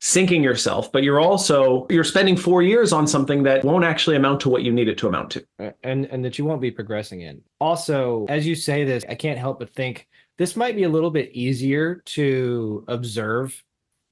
sinking yourself, but you're spending 4 years on something that won't actually amount to what you need it to amount to. And that you won't be progressing in. Also, as you say this, I can't help but think this might be a little bit easier to observe,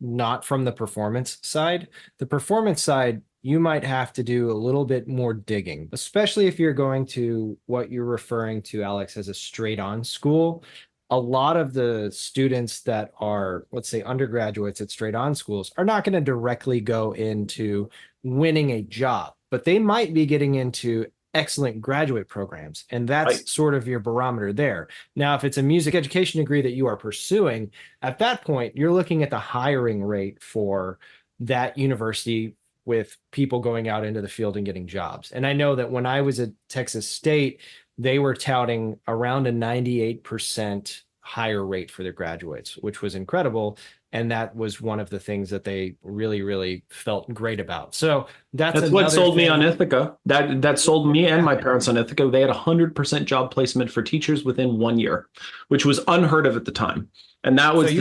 not from the performance side. The performance side, you might have to do a little bit more digging, especially if you're going to what you're referring to, Alex, as a straight on school. A lot of the students that are, let's say, undergraduates at straight on schools are not going to directly go into winning a job, but they might be getting into excellent graduate programs. And that's sort of your barometer there. Now, if it's a music education degree that you are pursuing, at that point, you're looking at the hiring rate for that university with people going out into the field and getting jobs. And I know that when I was at Texas State, they were touting around a 98% higher rate for their graduates, which was incredible. And that was one of the things that they really, really felt great about. So that's what sold me on Ithaca. That sold me and my parents on Ithaca. They had 100% job placement for teachers within 1 year, which was unheard of at the time. And that was the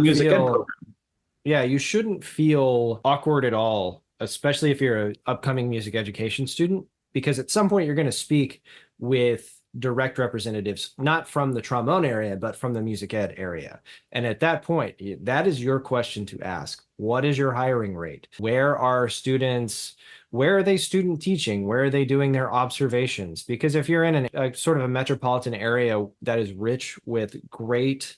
music ed program. Yeah, you shouldn't feel awkward at all, especially if you're an upcoming music education student, because at some point you're going to speak with direct representatives, not from the trombone area, but from the music ed area. And at that point, that is your question to ask. What is your hiring rate? Where are students? Where are they student teaching? Where are they doing their observations? Because if you're in a sort of a metropolitan area that is rich with great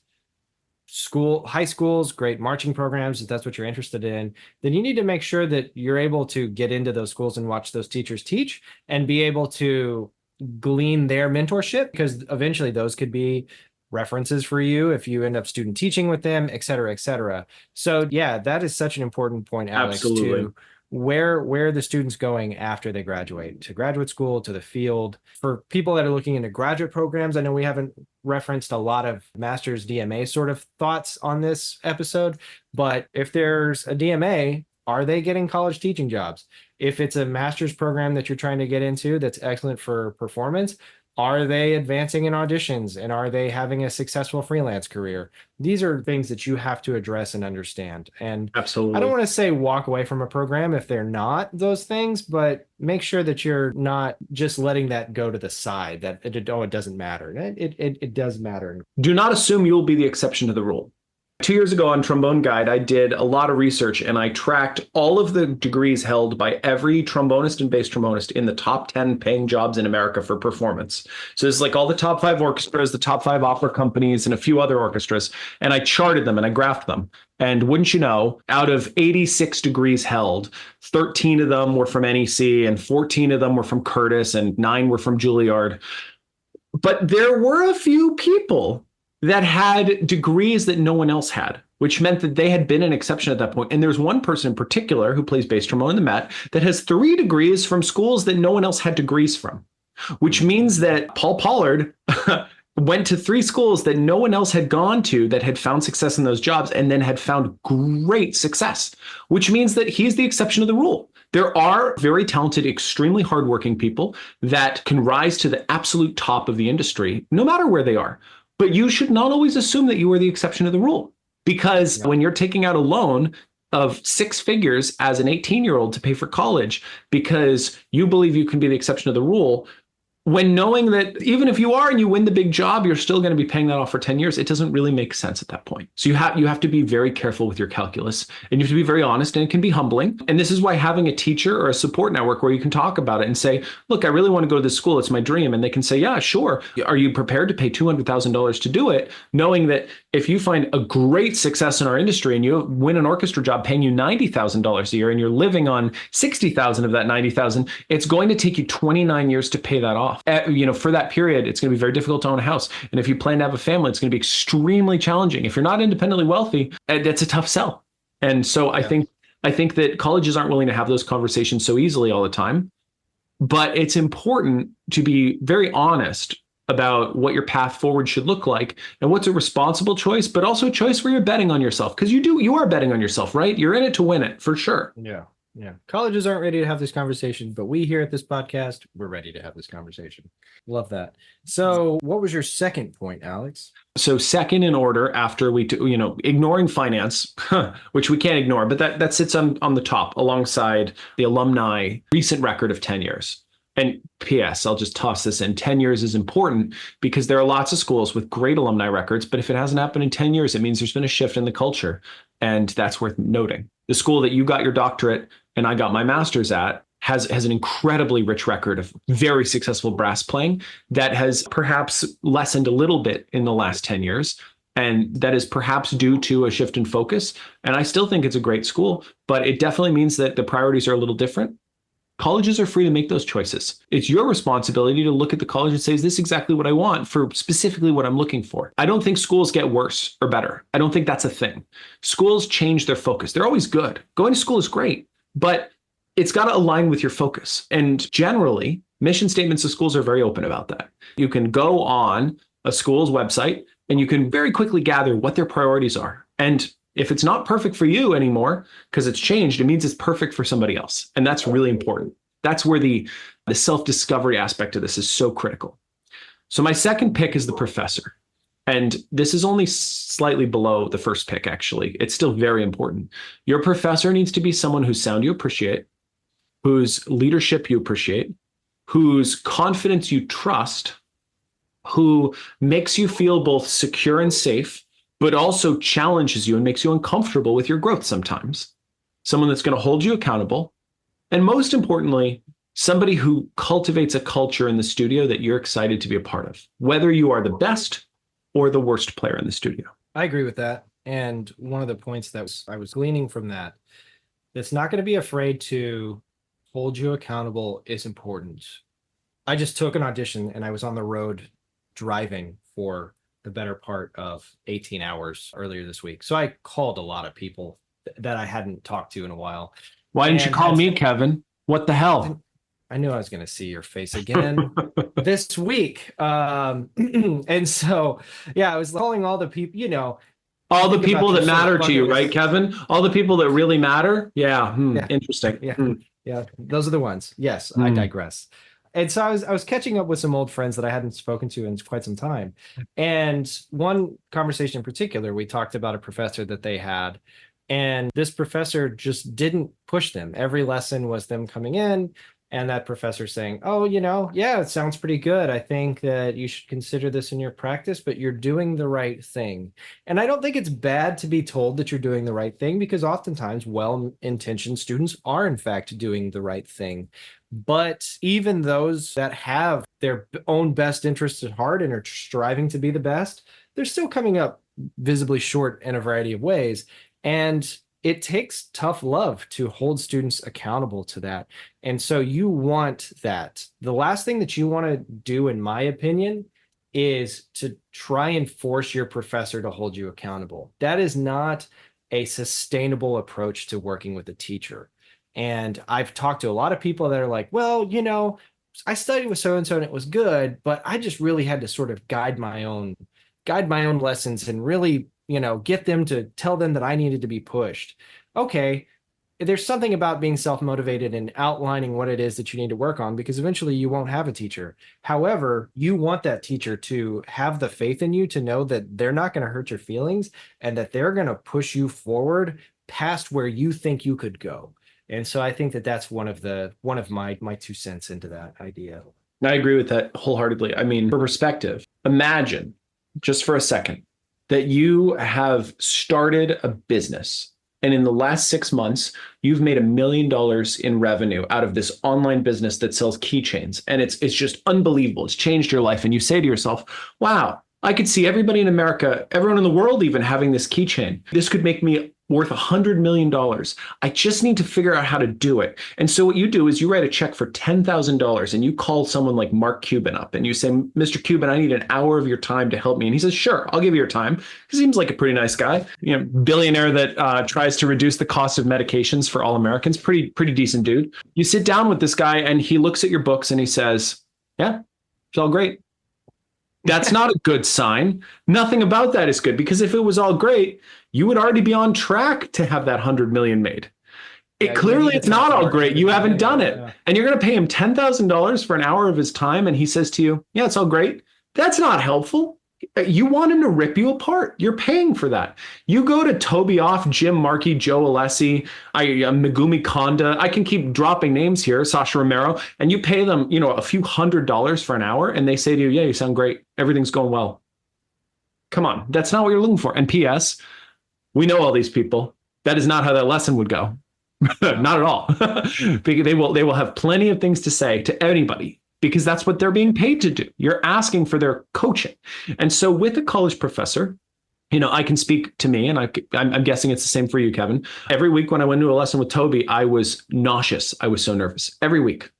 high schools, great marching programs, if that's what you're interested in, then you need to make sure that you're able to get into those schools and watch those teachers teach and be able to glean their mentorship, because eventually those could be references for you if you end up student teaching with them, et cetera, et cetera. So yeah, that is such an important point, Alex. Absolutely. To where are the students going after they graduate, to graduate school, to the field. For people that are looking into graduate programs, I know we haven't referenced a lot of master's DMA sort of thoughts on this episode, but if there's a DMA, are they getting college teaching jobs? If it's a master's program that you're trying to get into that's excellent for performance, Are they advancing in auditions, and are they having a successful freelance career? These are things that you have to address and understand. And I don't Absolutely. want to say walk away from a program if they're not those things, but make sure that you're not just letting that go to the side, that it doesn't matter. It does matter. Do not assume you'll be the exception to the rule. 2 years ago on Trombone Guide, I did a lot of research and I tracked all of the degrees held by every trombonist and bass trombonist in the top 10 paying jobs in America for performance. So it's like all the top 5 orchestras, the top 5 opera companies, and a few other orchestras. And I charted them and I graphed them. And wouldn't you know, out of 86 degrees held, 13 of them were from NEC and 14 of them were from Curtis and 9 were from Juilliard. But there were a few people that had degrees that no one else had, which meant that they had been an exception at that point. And there's one person in particular who plays bass trombone in the Met that has 3 degrees from schools that no one else had degrees from, which means that Paul Pollard went to 3 schools that no one else had gone to that had found success in those jobs and then had found great success, which means that he's the exception to the rule. There are very talented, extremely hardworking people that can rise to the absolute top of the industry, no matter where they are. But you should not always assume that you are the exception to the rule, because when you're taking out a loan of 6 figures as an 18-year-old to pay for college because you believe you can be the exception to the rule, when knowing that even if you are and you win the big job, you're still going to be paying that off for 10 years, it doesn't really make sense at that point. So you have to be very careful with your calculus, and you have to be very honest, and it can be humbling. And this is why having a teacher or a support network where you can talk about it and say, look, I really want to go to this school. It's my dream. And they can say, yeah, sure. Are you prepared to pay $200,000 to do it? Knowing that if you find a great success in our industry and you win an orchestra job paying you $90,000 a year and you're living on $60,000 of that $90,000, it's going to take you 29 years to pay that off. For that period, it's going to be very difficult to own a house. And if you plan to have a family, it's going to be extremely challenging. If you're not independently wealthy, that's a tough sell. And so I think that colleges aren't willing to have those conversations so easily all the time. But it's important to be very honest about what your path forward should look like and what's a responsible choice, but also a choice where you're betting on yourself, because you are betting on yourself, right? You're in it to win it for sure. Yeah. Yeah. Colleges aren't ready to have this conversation, but we here at this podcast, we're ready to have this conversation. Love that. So what was your second point, Alex? So second in order after ignoring finance, which we can't ignore, but that sits on the top alongside the alumni recent record of 10 years. And P.S., I'll just toss this in. 10 years is important because there are lots of schools with great alumni records, but if it hasn't happened in 10 years, it means there's been a shift in the culture. And that's worth noting. The school that you got your doctorate and I got my master's at has an incredibly rich record of very successful brass playing that has perhaps lessened a little bit in the last 10 years. And that is perhaps due to a shift in focus. And I still think it's a great school, but it definitely means that the priorities are a little different. Colleges are free to make those choices. It's your responsibility to look at the college and say, is this exactly what I want for specifically what I'm looking for? I don't think schools get worse or better. I don't think that's a thing. Schools change their focus. They're always good. Going to school is great, but it's got to align with your focus. And generally, mission statements of schools are very open about that. You can go on a school's website and you can very quickly gather what their priorities are. And if it's not perfect for you anymore, because it's changed, it means it's perfect for somebody else. And that's really important. That's where the self-discovery aspect of this is so critical. So my second pick is the professor. And this is only slightly below the first pick, actually. It's still very important. Your professor needs to be someone whose sound you appreciate, whose leadership you appreciate, whose confidence you trust, who makes you feel both secure and safe, but also challenges you and makes you uncomfortable with your growth sometimes. Someone that's going to hold you accountable. And most importantly, somebody who cultivates a culture in the studio that you're excited to be a part of, whether you are the best or the worst player in the studio. I agree with that. And one of the points that I was gleaning from that's not going to be afraid to hold you accountable is important. I just took an audition and I was on the road driving for the better part of 18 hours earlier this week. So I called a lot of people that I hadn't talked to in a while. Why didn't you call me, Kevin? What the hell? I knew I was going to see your face again this week. And so, yeah, I was calling all the people, all the people that matter to you, right, Kevin? All the people that really matter. Yeah. Yeah. Interesting. Yeah. Yeah. Those are the ones. Yes. I digress. And so I was catching up with some old friends that I hadn't spoken to in quite some time. And one conversation in particular, we talked about a professor that they had. And this professor just didn't push them. Every lesson was them coming in and that professor saying, "Oh, yeah, it sounds pretty good. I think that you should consider this in your practice, but you're doing the right thing." And I don't think it's bad to be told that you're doing the right thing, because oftentimes well-intentioned students are in fact doing the right thing. But even those that have their own best interests at heart and are striving to be the best, they're still coming up visibly short in a variety of ways. And it takes tough love to hold students accountable to that. And so you want that. The last thing that you want to do, in my opinion, is to try and force your professor to hold you accountable. That is not a sustainable approach to working with a teacher. And I've talked to a lot of people that are like, well, I studied with so and so and it was good, but I just really had to sort of guide my own lessons and really, get them to tell them that I needed to be pushed. Okay, there's something about being self-motivated and outlining what it is that you need to work on, because eventually you won't have a teacher. However, you want that teacher to have the faith in you to know that they're not going to hurt your feelings and that they're going to push you forward past where you think you could go. And so I think that that's one of my 2 cents into that idea. I agree with that wholeheartedly. I mean, for perspective, imagine just for a second that you have started a business, and in the last 6 months, you've made $1 million in revenue out of this online business that sells keychains. And it's just unbelievable. It's changed your life. And you say to yourself, wow, I could see everybody in America, everyone in the world even having this keychain. This could make me worth $100 million. I just need to figure out how to do it. And so what you do is you write a check for $10,000 and you call someone like Mark Cuban up and you say, "Mr. Cuban, I need an hour of your time to help me." And he says, "Sure, I'll give you your time." He seems like a pretty nice guy, billionaire that tries to reduce the cost of medications for all Americans. Pretty decent dude. You sit down with this guy and he looks at your books and he says, "Yeah, it's all great." That's not a good sign. Nothing about that is good, because if it was all great, you would already be on track to have that 100 million made. Clearly it's not all great. You haven't done it. Yeah. And you're going to pay him $10,000 for an hour of his time. And he says to you, "Yeah, it's all great." That's not helpful. You want him to rip you apart. You're paying for that. You go to Toby Off, Jim Markey, Joe Alessi, Megumi Konda. I can keep dropping names here, Sasha Romero, and you pay them, a few $100s for an hour. And they say to you, "Yeah, you sound great. Everything's going well." Come on. That's not what you're looking for. And P.S., we know all these people. That is not how that lesson would go. Not at all. They will have plenty of things to say to anybody, because that's what they're being paid to do. You're asking for their coaching. And so with a college professor, I can speak to me, and I'm guessing it's the same for you, Kevin. Every week when I went to a lesson with Toby, I was nauseous. I was so nervous every week.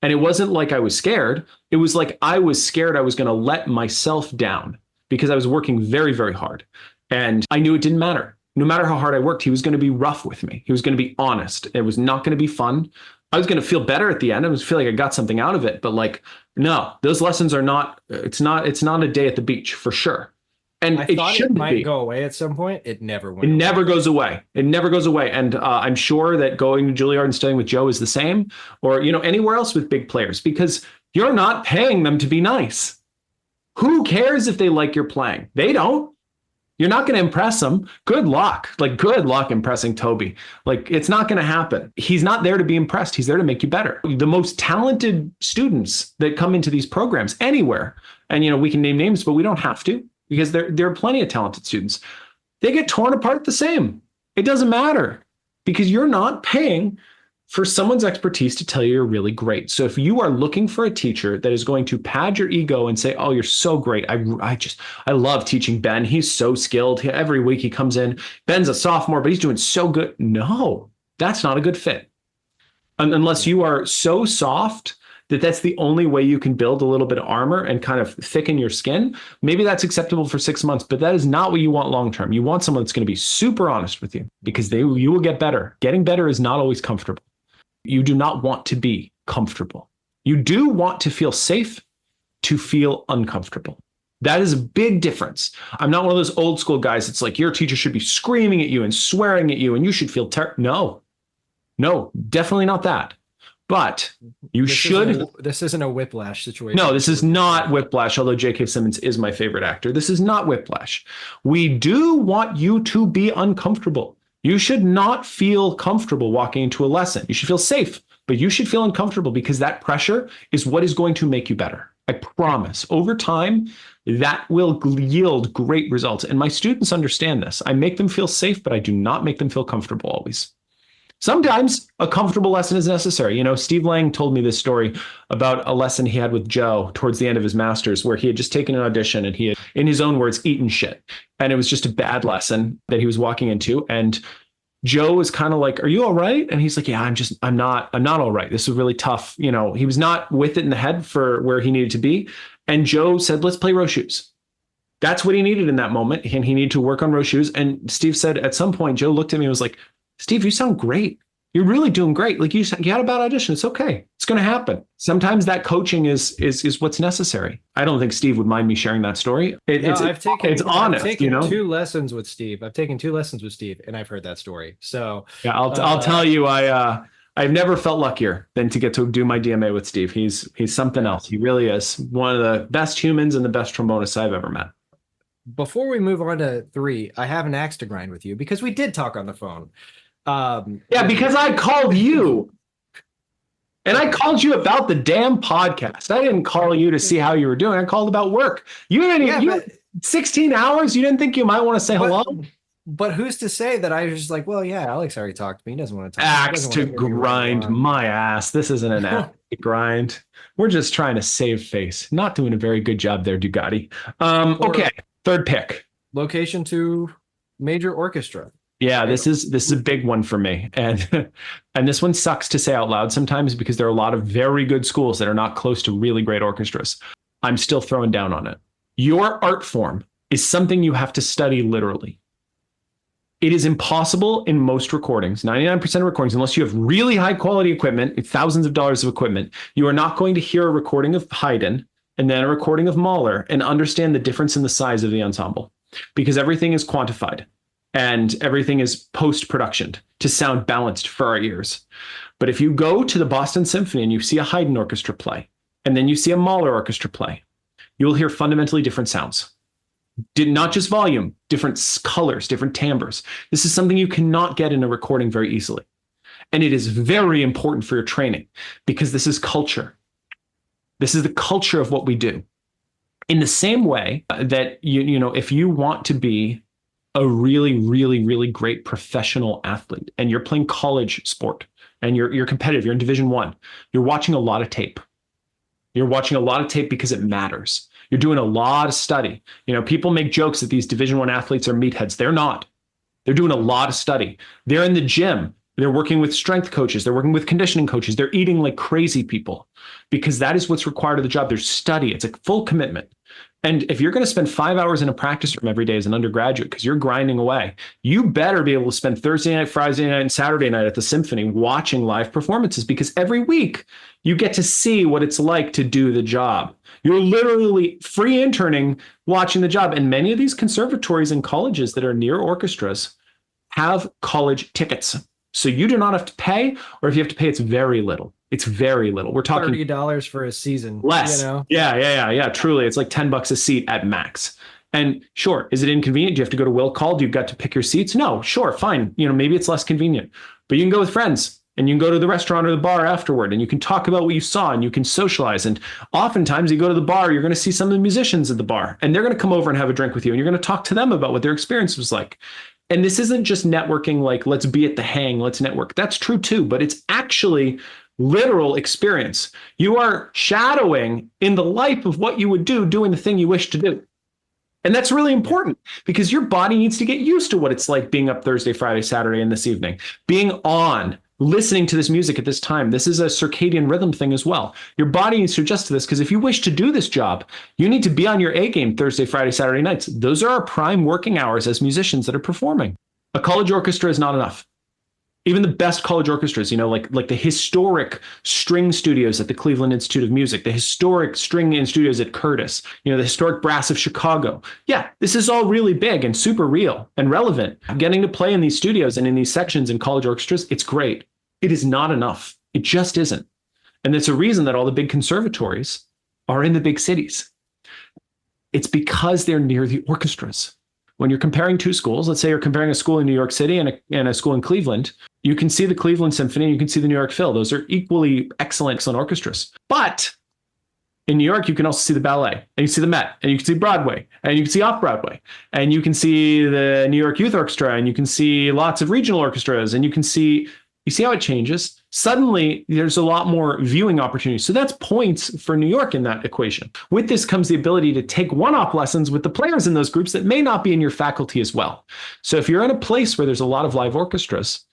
And it wasn't like I was scared. It was like I was scared I was going to let myself down, because I was working very, very hard. And I knew it didn't matter. No matter how hard I worked, he was going to be rough with me. He was going to be honest. It was not going to be fun. I was going to feel better at the end. I was feel like I got something out of it. But no, those lessons are not, it's not a day at the beach for sure. And I thought it might go away at some point. It never went. It never goes away. It never goes away. And I'm sure that going to Juilliard and studying with Joe is the same, or, anywhere else with big players, because you're not paying them to be nice. Who cares if they like your playing? They don't. You're not going to impress them. Good luck. Good luck impressing Toby. It's not going to happen. He's not there to be impressed. He's there to make you better. The most talented students that come into these programs anywhere, and, we can name names, but we don't have to, because there are plenty of talented students. They get torn apart the same. It doesn't matter, because you're not paying for someone's expertise to tell you you're really great. So if you are looking for a teacher that is going to pad your ego and say, "Oh, you're so great. I love teaching Ben. He's so skilled. Every week he comes in. Ben's a sophomore, but he's doing so good." No, that's not a good fit. Unless you are so soft that that's the only way you can build a little bit of armor and kind of thicken your skin. Maybe that's acceptable for 6 months, but that is not what you want long-term. You want someone that's going to be super honest with you, because you will get better. Getting better is not always comfortable. You do not want to be comfortable. You do want to feel safe to feel uncomfortable. That is a big difference. I'm not one of those old school guys. It's like your teacher should be screaming at you and swearing at you and you should feel terrible. No, definitely not that. But you This should. this isn't a Whiplash situation. No, this is not Whiplash, although J.K. Simmons is my favorite actor. This is not Whiplash. We do want you to be uncomfortable. You should not feel comfortable walking into a lesson. You should feel safe, but you should feel uncomfortable because that pressure is what is going to make you better. I promise. Over time, that will yield great results. And my students understand this. I make them feel safe, but I do not make them feel comfortable always. Sometimes a comfortable lesson is necessary. Steve Lang told me this story about a lesson he had with Joe towards the end of his master's, where he had just taken an audition and he had, in his own words, eaten shit. And it was just a bad lesson that he was walking into. And Joe was kind of like, "Are you all right?" And he's like, "Yeah, I'm not all right. This is really tough." He was not with it in the head for where he needed to be. And Joe said, "Let's play row shoes." That's what he needed in that moment. And he needed to work on row shoes. And Steve said at some point, Joe looked at me and was like, "Steve, you sound great. You're really doing great. Like you had a bad audition. It's okay. It's going to happen." Sometimes that coaching is what's necessary. I don't think Steve would mind me sharing that story. It's honest. I've taken 2 lessons with Steve. I've taken 2 lessons with Steve, and I've heard that story. So yeah, I'll tell you, I've never felt luckier than to get to do my DMA with Steve. He's something else. He really is one of the best humans and the best trombonists I've ever met. Before we move on to 3, I have an axe to grind with you because we did talk on the phone. Yeah, because I called you. And I called you about the damn podcast. I didn't call you to see how you were doing. I called about work. You didn't 16 hours. You didn't think you might want to say hello? But who's to say that I was just like, well, yeah, Alex already talked to me. He doesn't want to talk. Axe to grind my ass. This isn't an axe to grind. We're just trying to save face. Not doing a very good job there, Dugatti. Okay, 3rd pick. Location to major orchestra. Yeah, this is a big one for me. And this one sucks to say out loud sometimes because there are a lot of very good schools that are not close to really great orchestras. I'm still throwing down on it. Your art form is something you have to study literally. It is impossible in most recordings, 99% of recordings, unless you have really high quality equipment, thousands of dollars of equipment, you are not going to hear a recording of Haydn and then a recording of Mahler and understand the difference in the size of the ensemble because everything is quantified. And everything is post-production to sound balanced for our ears. But if you go to the Boston Symphony and you see a Haydn orchestra play, and then you see a Mahler orchestra play, you'll hear fundamentally different sounds. Not just volume, different colors, different timbres. This is something you cannot get in a recording very easily. And it is very important for your training because this is culture. This is the culture of what we do. In the same way that, if you want to be a really, really, really great professional athlete and you're playing college sport and you're competitive, you're in Division I, you're watching a lot of tape. You're watching a lot of tape because it matters. You're doing a lot of study. People make jokes that these Division I athletes are meatheads. They're not. They're doing a lot of study. They're in the gym. They're working with strength coaches. They're working with conditioning coaches. They're eating like crazy people because that is what's required of the job. There's study. It's a full commitment. And if you're going to spend 5 hours in a practice room every day as an undergraduate, because you're grinding away, you better be able to spend Thursday night, Friday night, and Saturday night at the symphony watching live performances because every week you get to see what it's like to do the job. You're literally free interning watching the job. And many of these conservatories and colleges that are near orchestras have college tickets. So you do not have to pay, or if you have to pay, it's very little. It's very little. We're talking $30 for a season. Less. Yeah. Truly. It's like $10 a seat at max. And sure, is it inconvenient? Do you have to go to will call? Do you got to pick your seats? No, sure, fine. Maybe it's less convenient, but you can go with friends and you can go to the restaurant or the bar afterward and you can talk about what you saw and you can socialize. And oftentimes you go to the bar, you're going to see some of the musicians at the bar and they're going to come over and have a drink with you and you're going to talk to them about what their experience was like. And this isn't just networking like, let's be at the hang, let's network. That's true too, but it's actually literal experience. You are shadowing in the life of what you would do doing the thing you wish to do. And that's really important because your body needs to get used to what it's like being up Thursday, Friday, Saturday, and this evening, being on, listening to this music at this time. This is a circadian rhythm thing as well. Your body needs to adjust to this because if you wish to do this job, you need to be on your A game Thursday, Friday, Saturday nights. Those are our prime working hours as musicians that are performing. A college orchestra is not enough. Even the best college orchestras, like the historic string studios at the Cleveland Institute of Music, the historic string studios at Curtis, the historic brass of Chicago. Yeah, this is all really big and super real and relevant. Getting to play in these studios and in these sections in college orchestras, it's great. It is not enough. It just isn't. And it's a reason that all the big conservatories are in the big cities. It's because they're near the orchestras. When you're comparing two schools, let's say you're comparing a school in New York City and a school in Cleveland, you can see the Cleveland Symphony, you can see the New York Phil. Those are equally excellent orchestras. But in New York, you can also see the ballet, and you see the Met, and you can see Broadway, and you can see off-Broadway, and you can see the New York Youth Orchestra, and you can see lots of regional orchestras, and you see how it changes. Suddenly, there's a lot more viewing opportunities. So that's points for New York in that equation. With this comes the ability to take one-off lessons with the players in those groups that may not be in your faculty as well. So if you're in a place where there's a lot of live orchestras,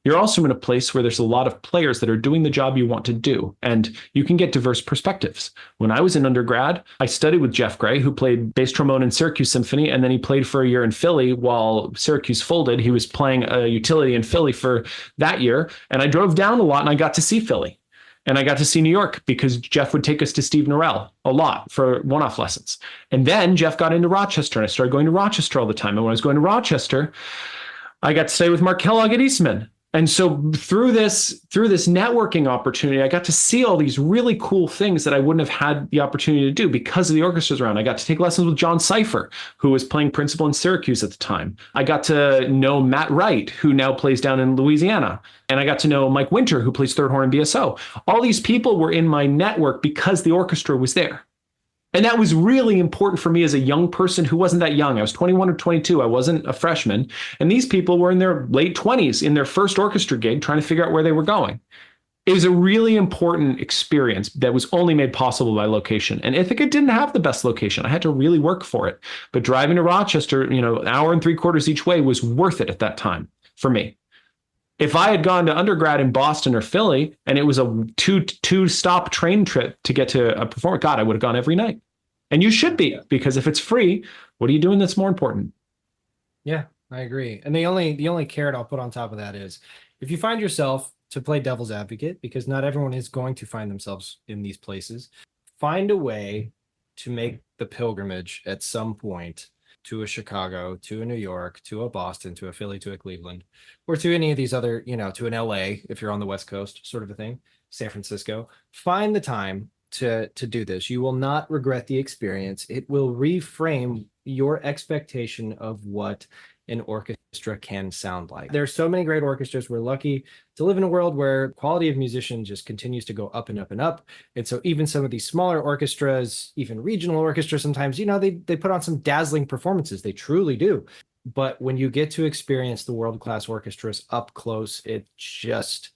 you're also in a place where there's a lot of players that are doing the job you want to do, and you can get diverse perspectives. When I was in undergrad, I studied with Jeff Gray, who played bass trombone in Syracuse Symphony, and then he played for a year in Philly while Syracuse folded. He was playing a utility in Philly for that year, and I drove down a lot, and I got to see Philly. And I got to see New York because Jeff would take us to Steve Norell a lot for one-off lessons. And then Jeff got into Rochester, and I started going to Rochester all the time. And when I was going to Rochester, I got to stay with Mark Kellogg at Eastman. And so through this networking opportunity, I got to see all these really cool things that I wouldn't have had the opportunity to do because of the orchestras around. I got to take lessons with John Cipher, who was playing principal in Syracuse at the time. I got to know Matt Wright, who now plays down in Louisiana. And I got to know Mike Winter, who plays third horn BSO. All these people were in my network because the orchestra was there. And that was really important for me as a young person who wasn't that young. I was 21 or 22. I wasn't a freshman. And these people were in their late 20s in their first orchestra gig trying to figure out where they were going. It was a really important experience that was only made possible by location. And Ithaca didn't have the best location. I had to really work for it. But driving to Rochester, an hour and 3/4 each way was worth it at that time for me. If I had gone to undergrad in Boston or Philly and it was a two stop train trip to get to a performance, God, I would have gone every night. And you should be, because if it's free, what are you doing that's more important? Yeah, I agree. And the only carrot I'll put on top of that is if you find yourself, to play devil's advocate, because not everyone is going to find themselves in these places, find a way to make the pilgrimage at some point to a Chicago, to a New York, to a Boston, to a Philly, to a Cleveland, or to any of these other, to an LA, if you're on the West Coast, sort of a thing, San Francisco. Find the time to do this. You will not regret the experience. It will reframe your expectation of what an orchestra can sound like. There's so many great orchestras. We're lucky to live in a world where quality of musician just continues to go up and up and up. And so even some of these smaller orchestras, even regional orchestras, sometimes, they put on some dazzling performances. They truly do. But when you get to experience the world-class orchestras up close, it just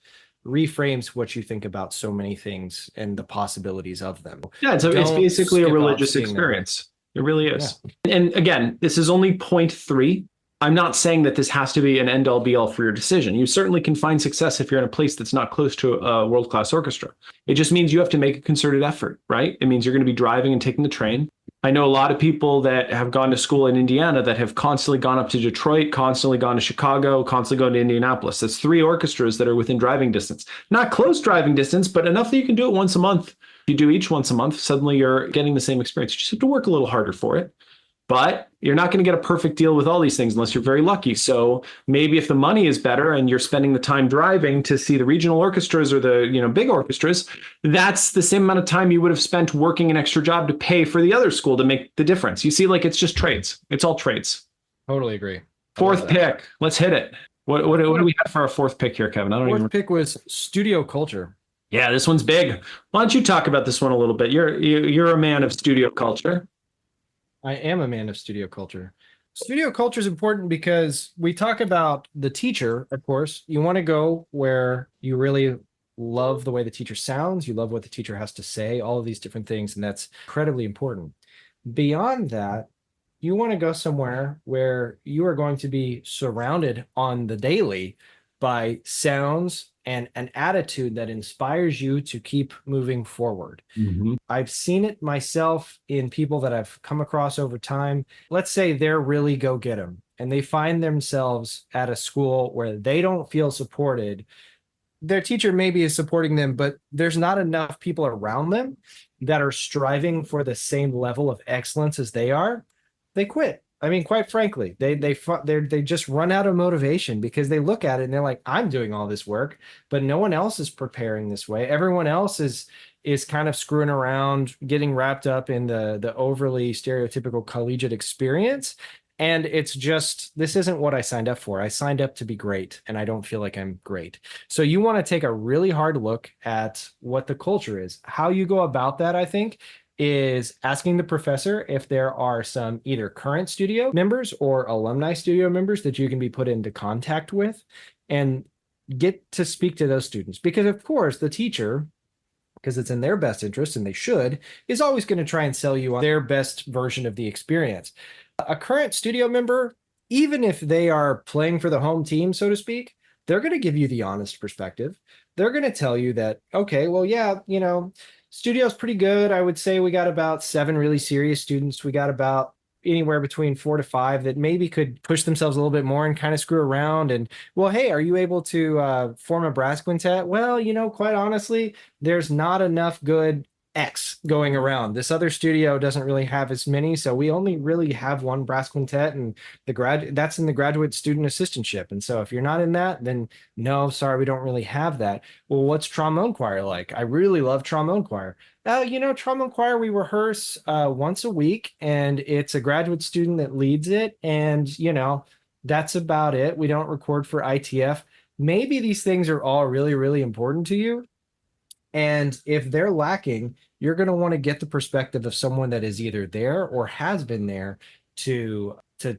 reframes what you think about so many things and the possibilities of them. Yeah, it's basically a religious experience. It really is. Yeah. And again, this is only point 3. I'm not saying that this has to be an end-all be-all for your decision. You certainly can find success if you're in a place that's not close to a world-class orchestra. It just means you have to make a concerted effort, right? It means you're going to be driving and taking the train. I know a lot of people that have gone to school in Indiana that have constantly gone up to Detroit, constantly gone to Chicago, constantly gone to Indianapolis. That's 3 orchestras that are within driving distance. Not close driving distance, but enough that you can do it once a month. If you do each once a month, suddenly you're getting the same experience. You just have to work a little harder for it. But you're not going to get a perfect deal with all these things unless you're very lucky. So maybe if the money is better and you're spending the time driving to see the regional orchestras or the big orchestras, that's the same amount of time you would have spent working an extra job to pay for the other school to make the difference. You see, it's just trades. It's all trades. Totally agree. 4th pick. Let's hit it. What do we have for our 4th pick here, Kevin? Fourth pick was studio culture. Yeah, this one's big. Why don't you talk about this one a little bit? You're a man of studio culture. I am a man of studio culture. Studio culture is important because we talk about the teacher, of course. You want to go where you really love the way the teacher sounds. You love what the teacher has to say, all of these different things. And that's incredibly important. Beyond that, you want to go somewhere where you are going to be surrounded on the daily by sounds and an attitude that inspires you to keep moving forward. Mm-hmm. I've seen it myself in people that I've come across over time. Let's say they're really go get 'em and they find themselves at a school where they don't feel supported. Their teacher maybe is supporting them, but there's not enough people around them that are striving for the same level of excellence as they are. They quit. I mean, quite frankly, they just run out of motivation because they look at it and they're like, I'm doing all this work, but no one else is preparing this way. Everyone else is kind of screwing around, getting wrapped up in the overly stereotypical collegiate experience. And it's just, this isn't what I signed up for. I signed up to be great, and I don't feel like I'm great. So you want to take a really hard look at what the culture is. How you go about that, I think, is asking the professor if there are some either current studio members or alumni studio members that you can be put into contact with and get to speak to those students. Because of course, the teacher, because it's in their best interest and they should, is always going to try and sell you on their best version of the experience. A current studio member, even if they are playing for the home team, so to speak, they're going to give you the honest perspective. They're going to tell you that, okay, well, yeah, studio's pretty good. I would say we got about 7 really serious students. We got about anywhere between 4 to 5 that maybe could push themselves a little bit more and kind of screw around. And well, hey, are you able to form a brass quintet? Well, quite honestly, there's not enough good X going around. This other studio doesn't really have as many, so we only really have one brass quintet, and that's in the graduate student assistantship. And so if you're not in that, then no, sorry, we don't really have that. Well, what's trombone choir like? I really love trombone choir. Trombone choir, we rehearse once a week, and it's a graduate student that leads it. And, that's about it. We don't record for ITF. Maybe these things are all really, really important to you. And if they're lacking, you're going to want to get the perspective of someone that is either there or has been there to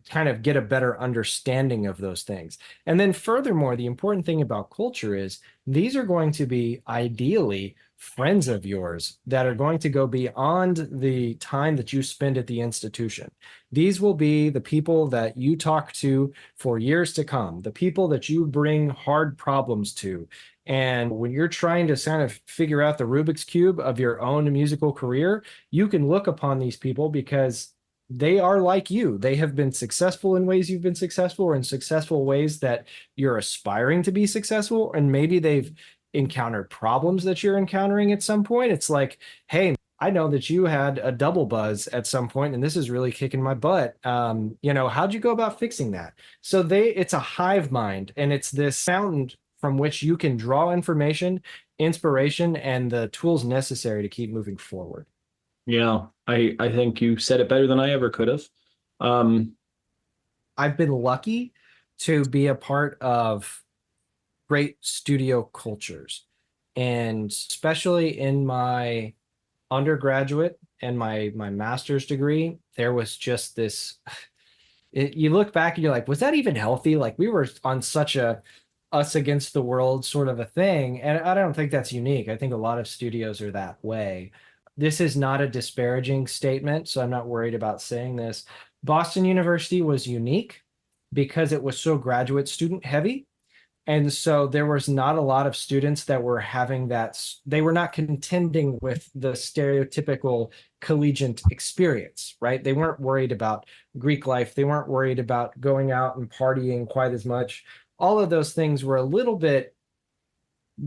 kind of get a better understanding of those things. And then furthermore, the important thing about culture is these are going to be ideally friends of yours that are going to go beyond the time that you spend at the institution. These will be the people that you talk to for years to come, the people that you bring hard problems to. And when you're trying to kind of figure out the Rubik's Cube of your own musical career, you can look upon these people because they are like you. They have been successful in ways you've been successful, or in successful ways that you're aspiring to be successful. And maybe they've encountered problems that you're encountering at some point. It's like, hey, I know that you had a double buzz at some point, and this is really kicking my butt. How'd you go about fixing that? So it's a hive mind, and it's this fountain from which you can draw information, inspiration, and the tools necessary to keep moving forward. Yeah, I think you said it better than I ever could have. I've been lucky to be a part of great studio cultures, and especially in my undergraduate and my master's degree, there was just this. You look back and you're like, was that even healthy? Like, we were on such a us against the world sort of a thing. And I don't think that's unique. I think a lot of studios are that way. This is not a disparaging statement, so I'm not worried about saying this. Boston University was unique because it was so graduate student heavy. And so there was not a lot of students that were having that. They were not contending with the stereotypical collegiate experience, right? They weren't worried about Greek life. They weren't worried about going out and partying quite as much. All of those things were a little bit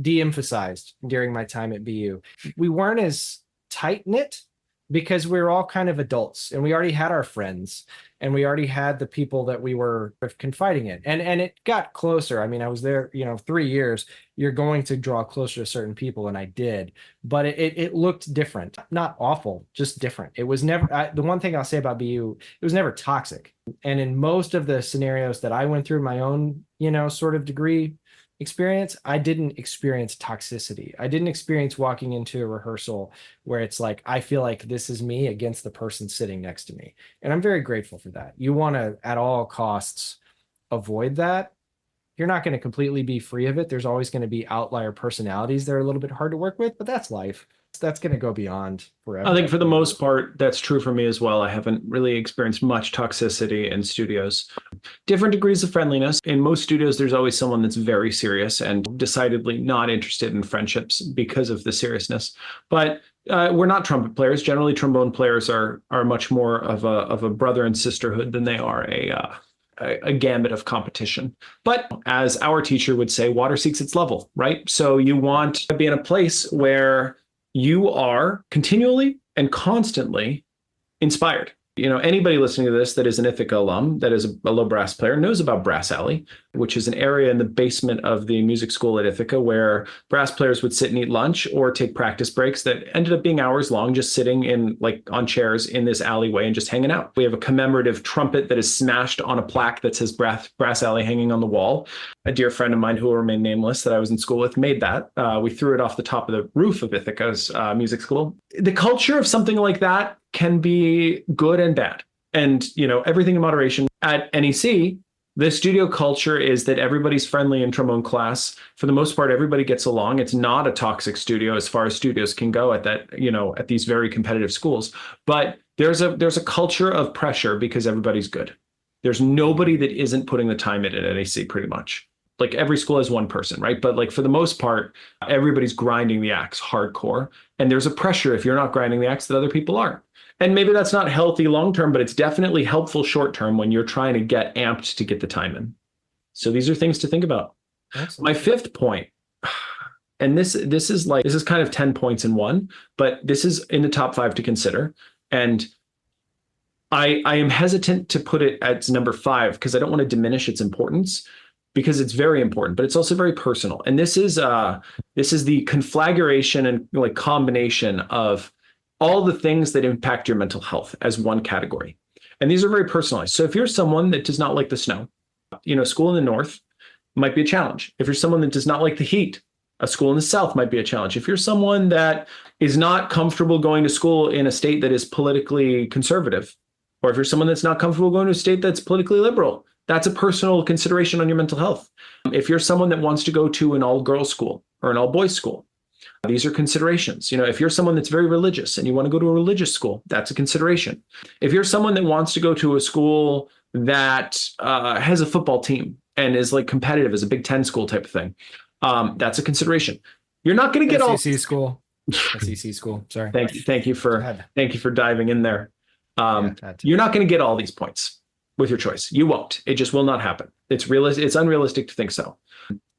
de-emphasized during my time at BU. We weren't as tight-knit because we were all kind of adults, and we already had our friends, and we already had the people that we were confiding in. And it got closer. I mean, I was there, 3 years. You're going to draw closer to certain people, and I did. But it looked different. Not awful, just different. It was never, the one thing I'll say about BU, it was never toxic. And in most of the scenarios that I went through my own, sort of degree experience, I didn't experience toxicity. I didn't experience walking into a rehearsal where it's like, I feel like this is me against the person sitting next to me. And I'm very grateful for that. You want to, at all costs, avoid that. You're not going to completely be free of it. There's always going to be outlier personalities that are a little bit hard to work with, but that's life. That's going to go beyond forever. I think for the most part, that's true for me as well. I haven't really experienced much toxicity in studios. Different degrees of friendliness. In most studios, there's always someone that's very serious and decidedly not interested in friendships because of the seriousness. But we're not trumpet players. Generally, trombone players are much more of a brother and sisterhood than they are a gambit of competition. But as our teacher would say, water seeks its level, right? So you want to be in a place where you are continually and constantly inspired. Anybody listening to this that is an Ithaca alum, that is a low brass player, knows about Brass Alley, which is an area in the basement of the music school at Ithaca where brass players would sit and eat lunch or take practice breaks that ended up being hours long, just sitting in on chairs in this alleyway and just hanging out. We have a commemorative trumpet that is smashed on a plaque that says Brass Alley hanging on the wall. A dear friend of mine who will remain nameless that I was in school with made that. We threw it off the top of the roof of Ithaca's music school. The culture of something like that can be good and bad. And, everything in moderation. At NEC, the studio culture is that everybody's friendly in trombone class. For the most part, everybody gets along. It's not a toxic studio as far as studios can go at at these very competitive schools. But there's a culture of pressure because everybody's good. There's nobody that isn't putting the time in at NEC pretty much. Like every school has one person, right? But for the most part, everybody's grinding the axe hardcore. And there's a pressure if you're not grinding the axe that other people are. And maybe that's not healthy long-term, but it's definitely helpful short-term when you're trying to get amped to get the time in. So these are things to think about. Excellent. My fifth point, and this is kind of 10 points in one, but this is in the top 5 to consider. And I am hesitant to put it as number 5 because I don't want to diminish its importance because it's very important, but it's also very personal. And this is the conflagration and combination of all the things that impact your mental health as one category. And these are very personalized. So if you're someone that does not like the snow, school in the north might be a challenge. If you're someone that does not like the heat, a school in the south might be a challenge. If you're someone that is not comfortable going to school in a state that is politically conservative, or if you're someone that's not comfortable going to a state that's politically liberal, that's a personal consideration on your mental health. If you're someone that wants to go to an all-girls school or an all-boys school, these are considerations. If you're someone that's very religious and you want to go to a religious school, that's a consideration. If you're someone that wants to go to a school that has a football team and is competitive as a Big Ten school type of thing, that's a consideration. You're not going to get SEC school. SEC school. Sorry. Thank you for diving in there. You're not going to get all these points with your choice. You won't. It just will not happen. It's unrealistic to think so.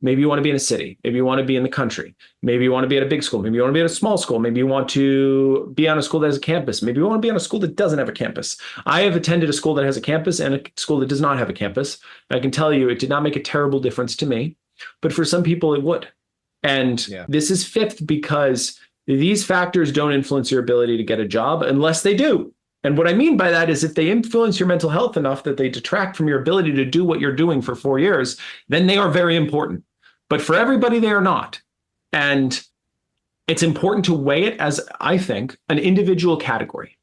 Maybe you want to be in a city. Maybe you want to be in the country. Maybe you want to be at a big school. Maybe you want to be at a small school. Maybe you want to be on a school that has a campus. Maybe you want to be on a school that doesn't have a campus. I have attended a school that has a campus and a school that does not have a campus. I can tell you it did not make a terrible difference to me, but for some people it would. And This is 5th because these factors don't influence your ability to get a job unless they do. And what I mean by that is if they influence your mental health enough that they detract from your ability to do what you're doing for 4 years, then they are very important. But for everybody, they are not. And it's important to weigh it as, I think, an individual category.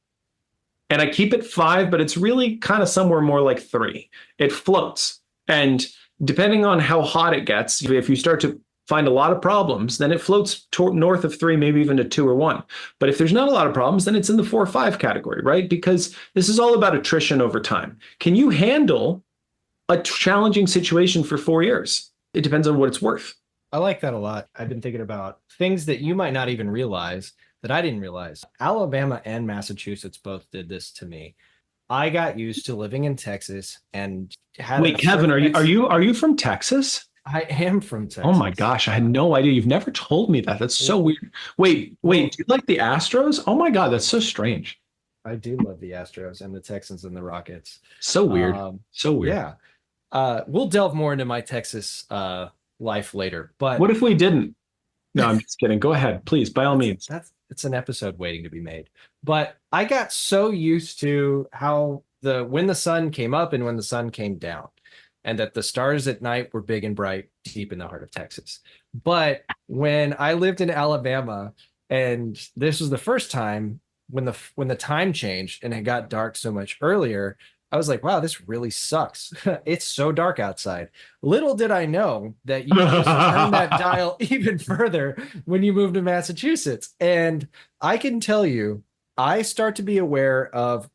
And I keep it 5, but it's really kind of somewhere more like 3. It floats. And depending on how hot it gets, if you start to find a lot of problems, then it floats north of 3, maybe even to 2 or 1. But if there's not a lot of problems, then it's in the 4 or 5 category, right? Because this is all about attrition over time. Can you handle a challenging situation for 4 years? It depends on what it's worth. I like that a lot. I've been thinking about things that you might not even realize that I didn't realize. Alabama and Massachusetts both did this to me. I got used to living in Texas and had. Wait, Kevin, are you from Texas? I am from Texas. Oh my gosh, I had no idea. You've never told me that. That's so weird. Wait, do you like the Astros? Oh my God, that's so strange. I do love the Astros and the Texans and the Rockets. So weird. So weird. Yeah. We'll delve more into my Texas life later. But what if we didn't? No, I'm just kidding. Go ahead, please, by all means. It's an episode waiting to be made. But I got so used to how when the sun came up and when the sun came down, and that the stars at night were big and bright deep in the heart of Texas. But when I lived in Alabama, and this was the first time when the time changed and it got dark so much earlier, I was like, wow, this really sucks. It's so dark outside. Little did I know that you just turn that dial even further when you move to Massachusetts. And I can tell you, I start to be aware of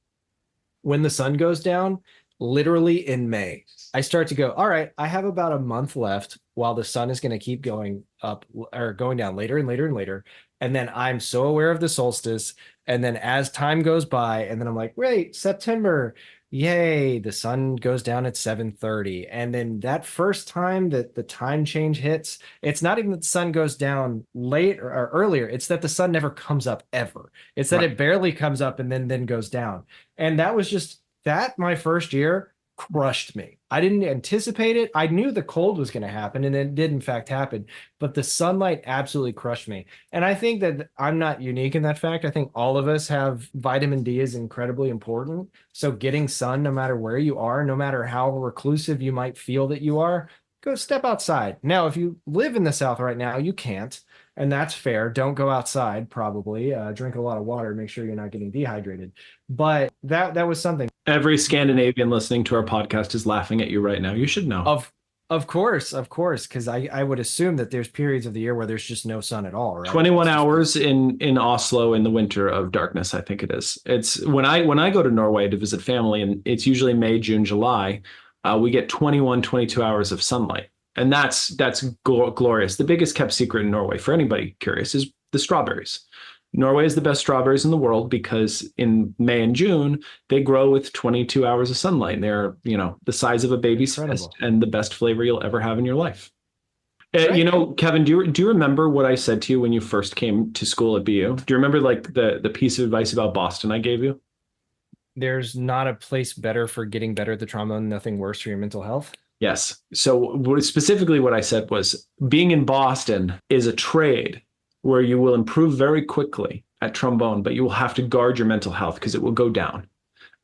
when the sun goes down, literally in May. I start to go, all right, I have about a month left while the sun is going to keep going up or going down later and later and later. And then I'm so aware of the solstice. And then as time goes by, and then I'm like, wait, September, yay, the sun goes down at 7:30. And then that first time that the time change hits, it's not even that the sun goes down late or earlier, it's that the sun never comes up ever. It's that Right. it barely comes up and then goes down. And that was just that my first year crushed me. I didn't anticipate it. I knew the cold was going to happen, and it did in fact happen, but the sunlight absolutely crushed me. And I think that I'm not unique in that fact. I think all of us have vitamin D is incredibly important. So getting sun, no matter where you are, no matter how reclusive you might feel that you are, go step outside. Now, if you live in the South right now, you can't, and that's fair. Don't go outside, probably. Drink a lot of water, make sure you're not getting dehydrated. But that was something. Every Scandinavian listening to our podcast is laughing at you right now. You should know. Of course, because I would assume that there's periods of the year where there's just no sun at all, right? 21 hours in Oslo in the winter of darkness, I think it is. It's when I go to Norway to visit family, and it's usually May, June, July, we get 21, 22 hours of sunlight. And that's glorious. The biggest kept secret in Norway, for anybody curious, is the strawberries. Norway is the best strawberries in the world because in May and June, they grow with 22 hours of sunlight. And they're, the size of a baby's Incredible. fist and the best flavor you'll ever have in your life. Right. Kevin, do you remember what I said to you when you first came to school at BU? Do you remember like the piece of advice about Boston I gave you? There's not a place better for getting better at the trauma, and nothing worse for your mental health. Yes. So specifically what I said was being in Boston is a trade where you will improve very quickly at trombone, but you will have to guard your mental health because it will go down.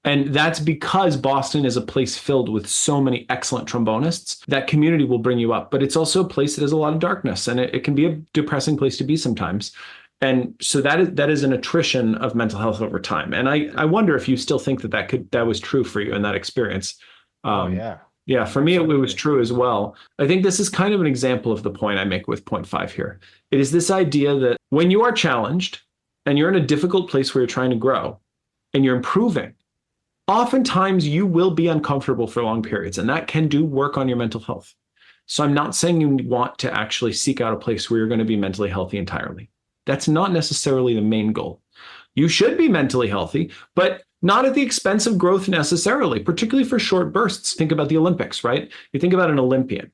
And that's because Boston is a place filled with so many excellent trombonists. That community will bring you up, but it's also a place that has a lot of darkness, and it can be a depressing place to be sometimes. And so that is an attrition of mental health over time. And I wonder if you still think that was true for you in that experience. Oh yeah. Yeah, for me, it was Absolutely. true as well. I think this is kind of an example of the point I make with point five here. It is this idea that when you are challenged and you're in a difficult place where you're trying to grow and you're improving, oftentimes you will be uncomfortable for long periods, and that can do work on your mental health. So I'm not saying you want to actually seek out a place where you're going to be mentally healthy entirely. That's not necessarily the main goal. You should be mentally healthy, but not at the expense of growth necessarily, particularly for short bursts. Think about the Olympics, right? You think about an Olympian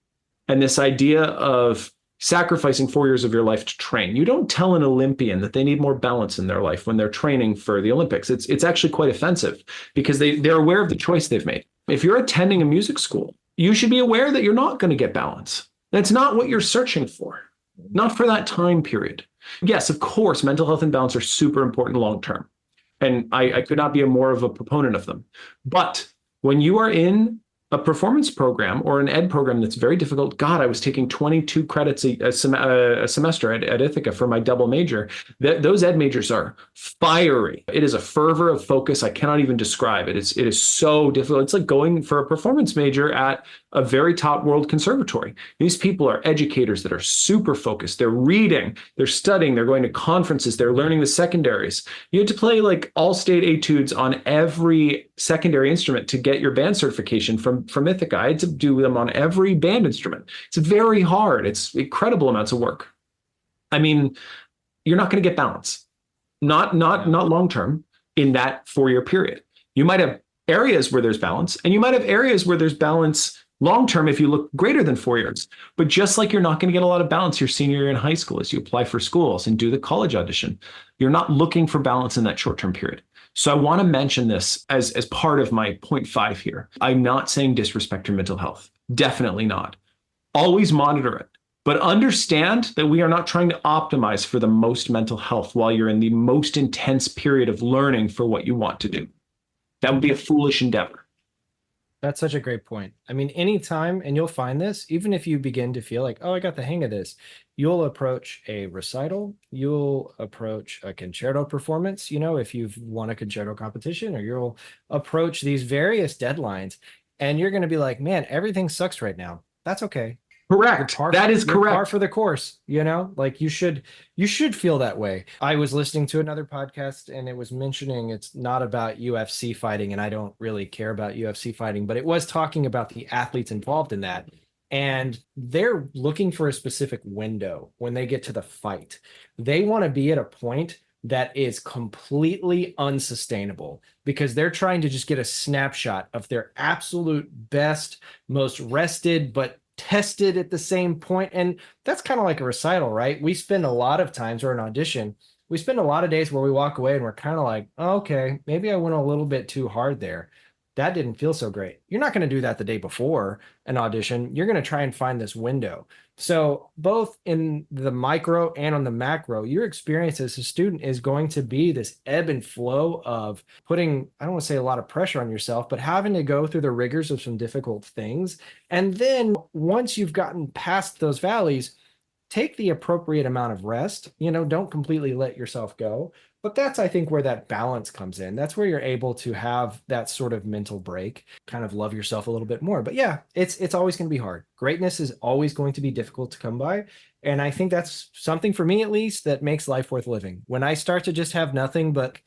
and this idea of sacrificing 4 years of your life to train. You don't tell an Olympian that they need more balance in their life when they're training for the Olympics. It's actually quite offensive because they're aware of the choice they've made. If you're attending a music school, you should be aware that you're not going to get balance. That's not what you're searching for, not for that time period. Yes, of course, mental health and balance are super important long term. And I could not be more of a proponent of them. But when you are in a performance program or an ed program that's very difficult, God, I was taking 22 credits a semester at Ithaca for my double major. Those ed majors are fiery. It is a fervor of focus I cannot even describe. It is so difficult. It's like going for a performance major at a very top world conservatory. These people are educators that are super focused. They're reading, they're studying, they're going to conferences, they're learning the secondaries. You had to play like all state etudes on every secondary instrument to get your band certification from Ithaca. I had to do them on every band instrument. It's very hard. It's incredible amounts of work. I mean, you're not going to get balance, not long term in that 4-year period. You might have areas where there's balance, and you might have areas where there's balance long term if you look greater than 4 years. But just like you're not going to get a lot of balance your senior year in high school as you apply for schools and do the college audition, you're not looking for balance in that short term period. So I want to mention this as part of my point five here. I'm not saying disrespect your mental health. Definitely not. Always monitor it. But understand that we are not trying to optimize for the most mental health while you're in the most intense period of learning for what you want to do. That would be a foolish endeavor. That's such a great point. I mean, anytime, and you'll find this, even if you begin to feel like, oh, I got the hang of this, you'll approach a recital, you'll approach a concerto performance, if you've won a concerto competition, or you'll approach these various deadlines, and you're going to be like, man, everything sucks right now. That's okay. Correct. That is Par correct. for the course, like you should feel that way. I was listening to another podcast and it was mentioning it's not about UFC fighting, and I don't really care about UFC fighting, but it was talking about the athletes involved in that. And they're looking for a specific window when they get to the fight. They want to be at a point that is completely unsustainable because they're trying to just get a snapshot of their absolute best, most rested, but tested at the same point. And that's kind of like a recital, right? We spend a lot of times, or an audition, we spend a lot of days where we walk away and we're kind of like, oh, okay, maybe I went a little bit too hard there. That didn't feel so great. You're not going to do that the day before an audition. You're going to try and find this window. So both in the micro and on the macro, your experience as a student is going to be this ebb and flow of putting, I don't want to say a lot of pressure on yourself, but having to go through the rigors of some difficult things. And then once you've gotten past those valleys, take the appropriate amount of rest. Don't completely let yourself go. But that's, I think, where that balance comes in. That's where you're able to have that sort of mental break, kind of love yourself a little bit more. But yeah, it's always going to be hard. Greatness is always going to be difficult to come by. And I think that's something, for me at least, that makes life worth living. When I start to just have nothing but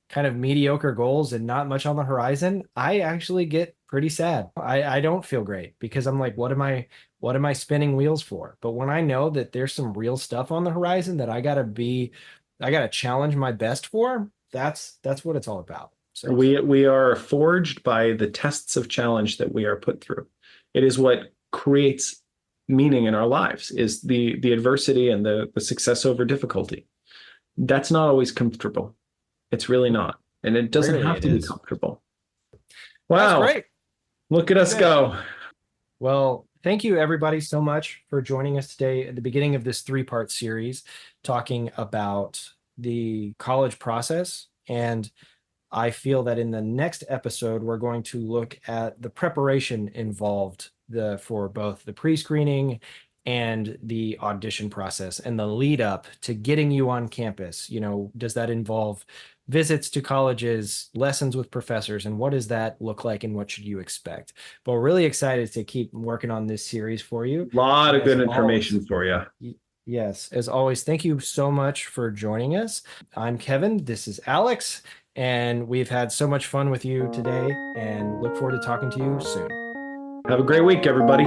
kind of mediocre goals and not much on the horizon, I actually get pretty sad. I don't feel great because I'm like, what am I spinning wheels for? But when I know that there's some real stuff on the horizon that I gotta challenge my best for, that's what it's all about. So We are forged by the tests of challenge that we are put through. It is what creates meaning in our lives, is the adversity and the success over difficulty. That's not always comfortable. It's really not. And it doesn't Rarely have it to be is. comfortable. That's Wow. great. Look at us Good. go. Well, thank you everybody so much for joining us today at the beginning of this 3-part series talking about the college process. And I feel that in the next episode, we're going to look at the preparation involved for both the pre-screening and the audition process and the lead up to getting you on campus. Does that involve visits to colleges, lessons with professors, and what does that look like and what should you expect? But we're really excited to keep working on this series for you. A lot of And as good information for you. Yes, as always, thank you so much for joining us. I'm Kevin. This is Alex. And we've had so much fun with you today and look forward to talking to you soon. Have a great week, everybody.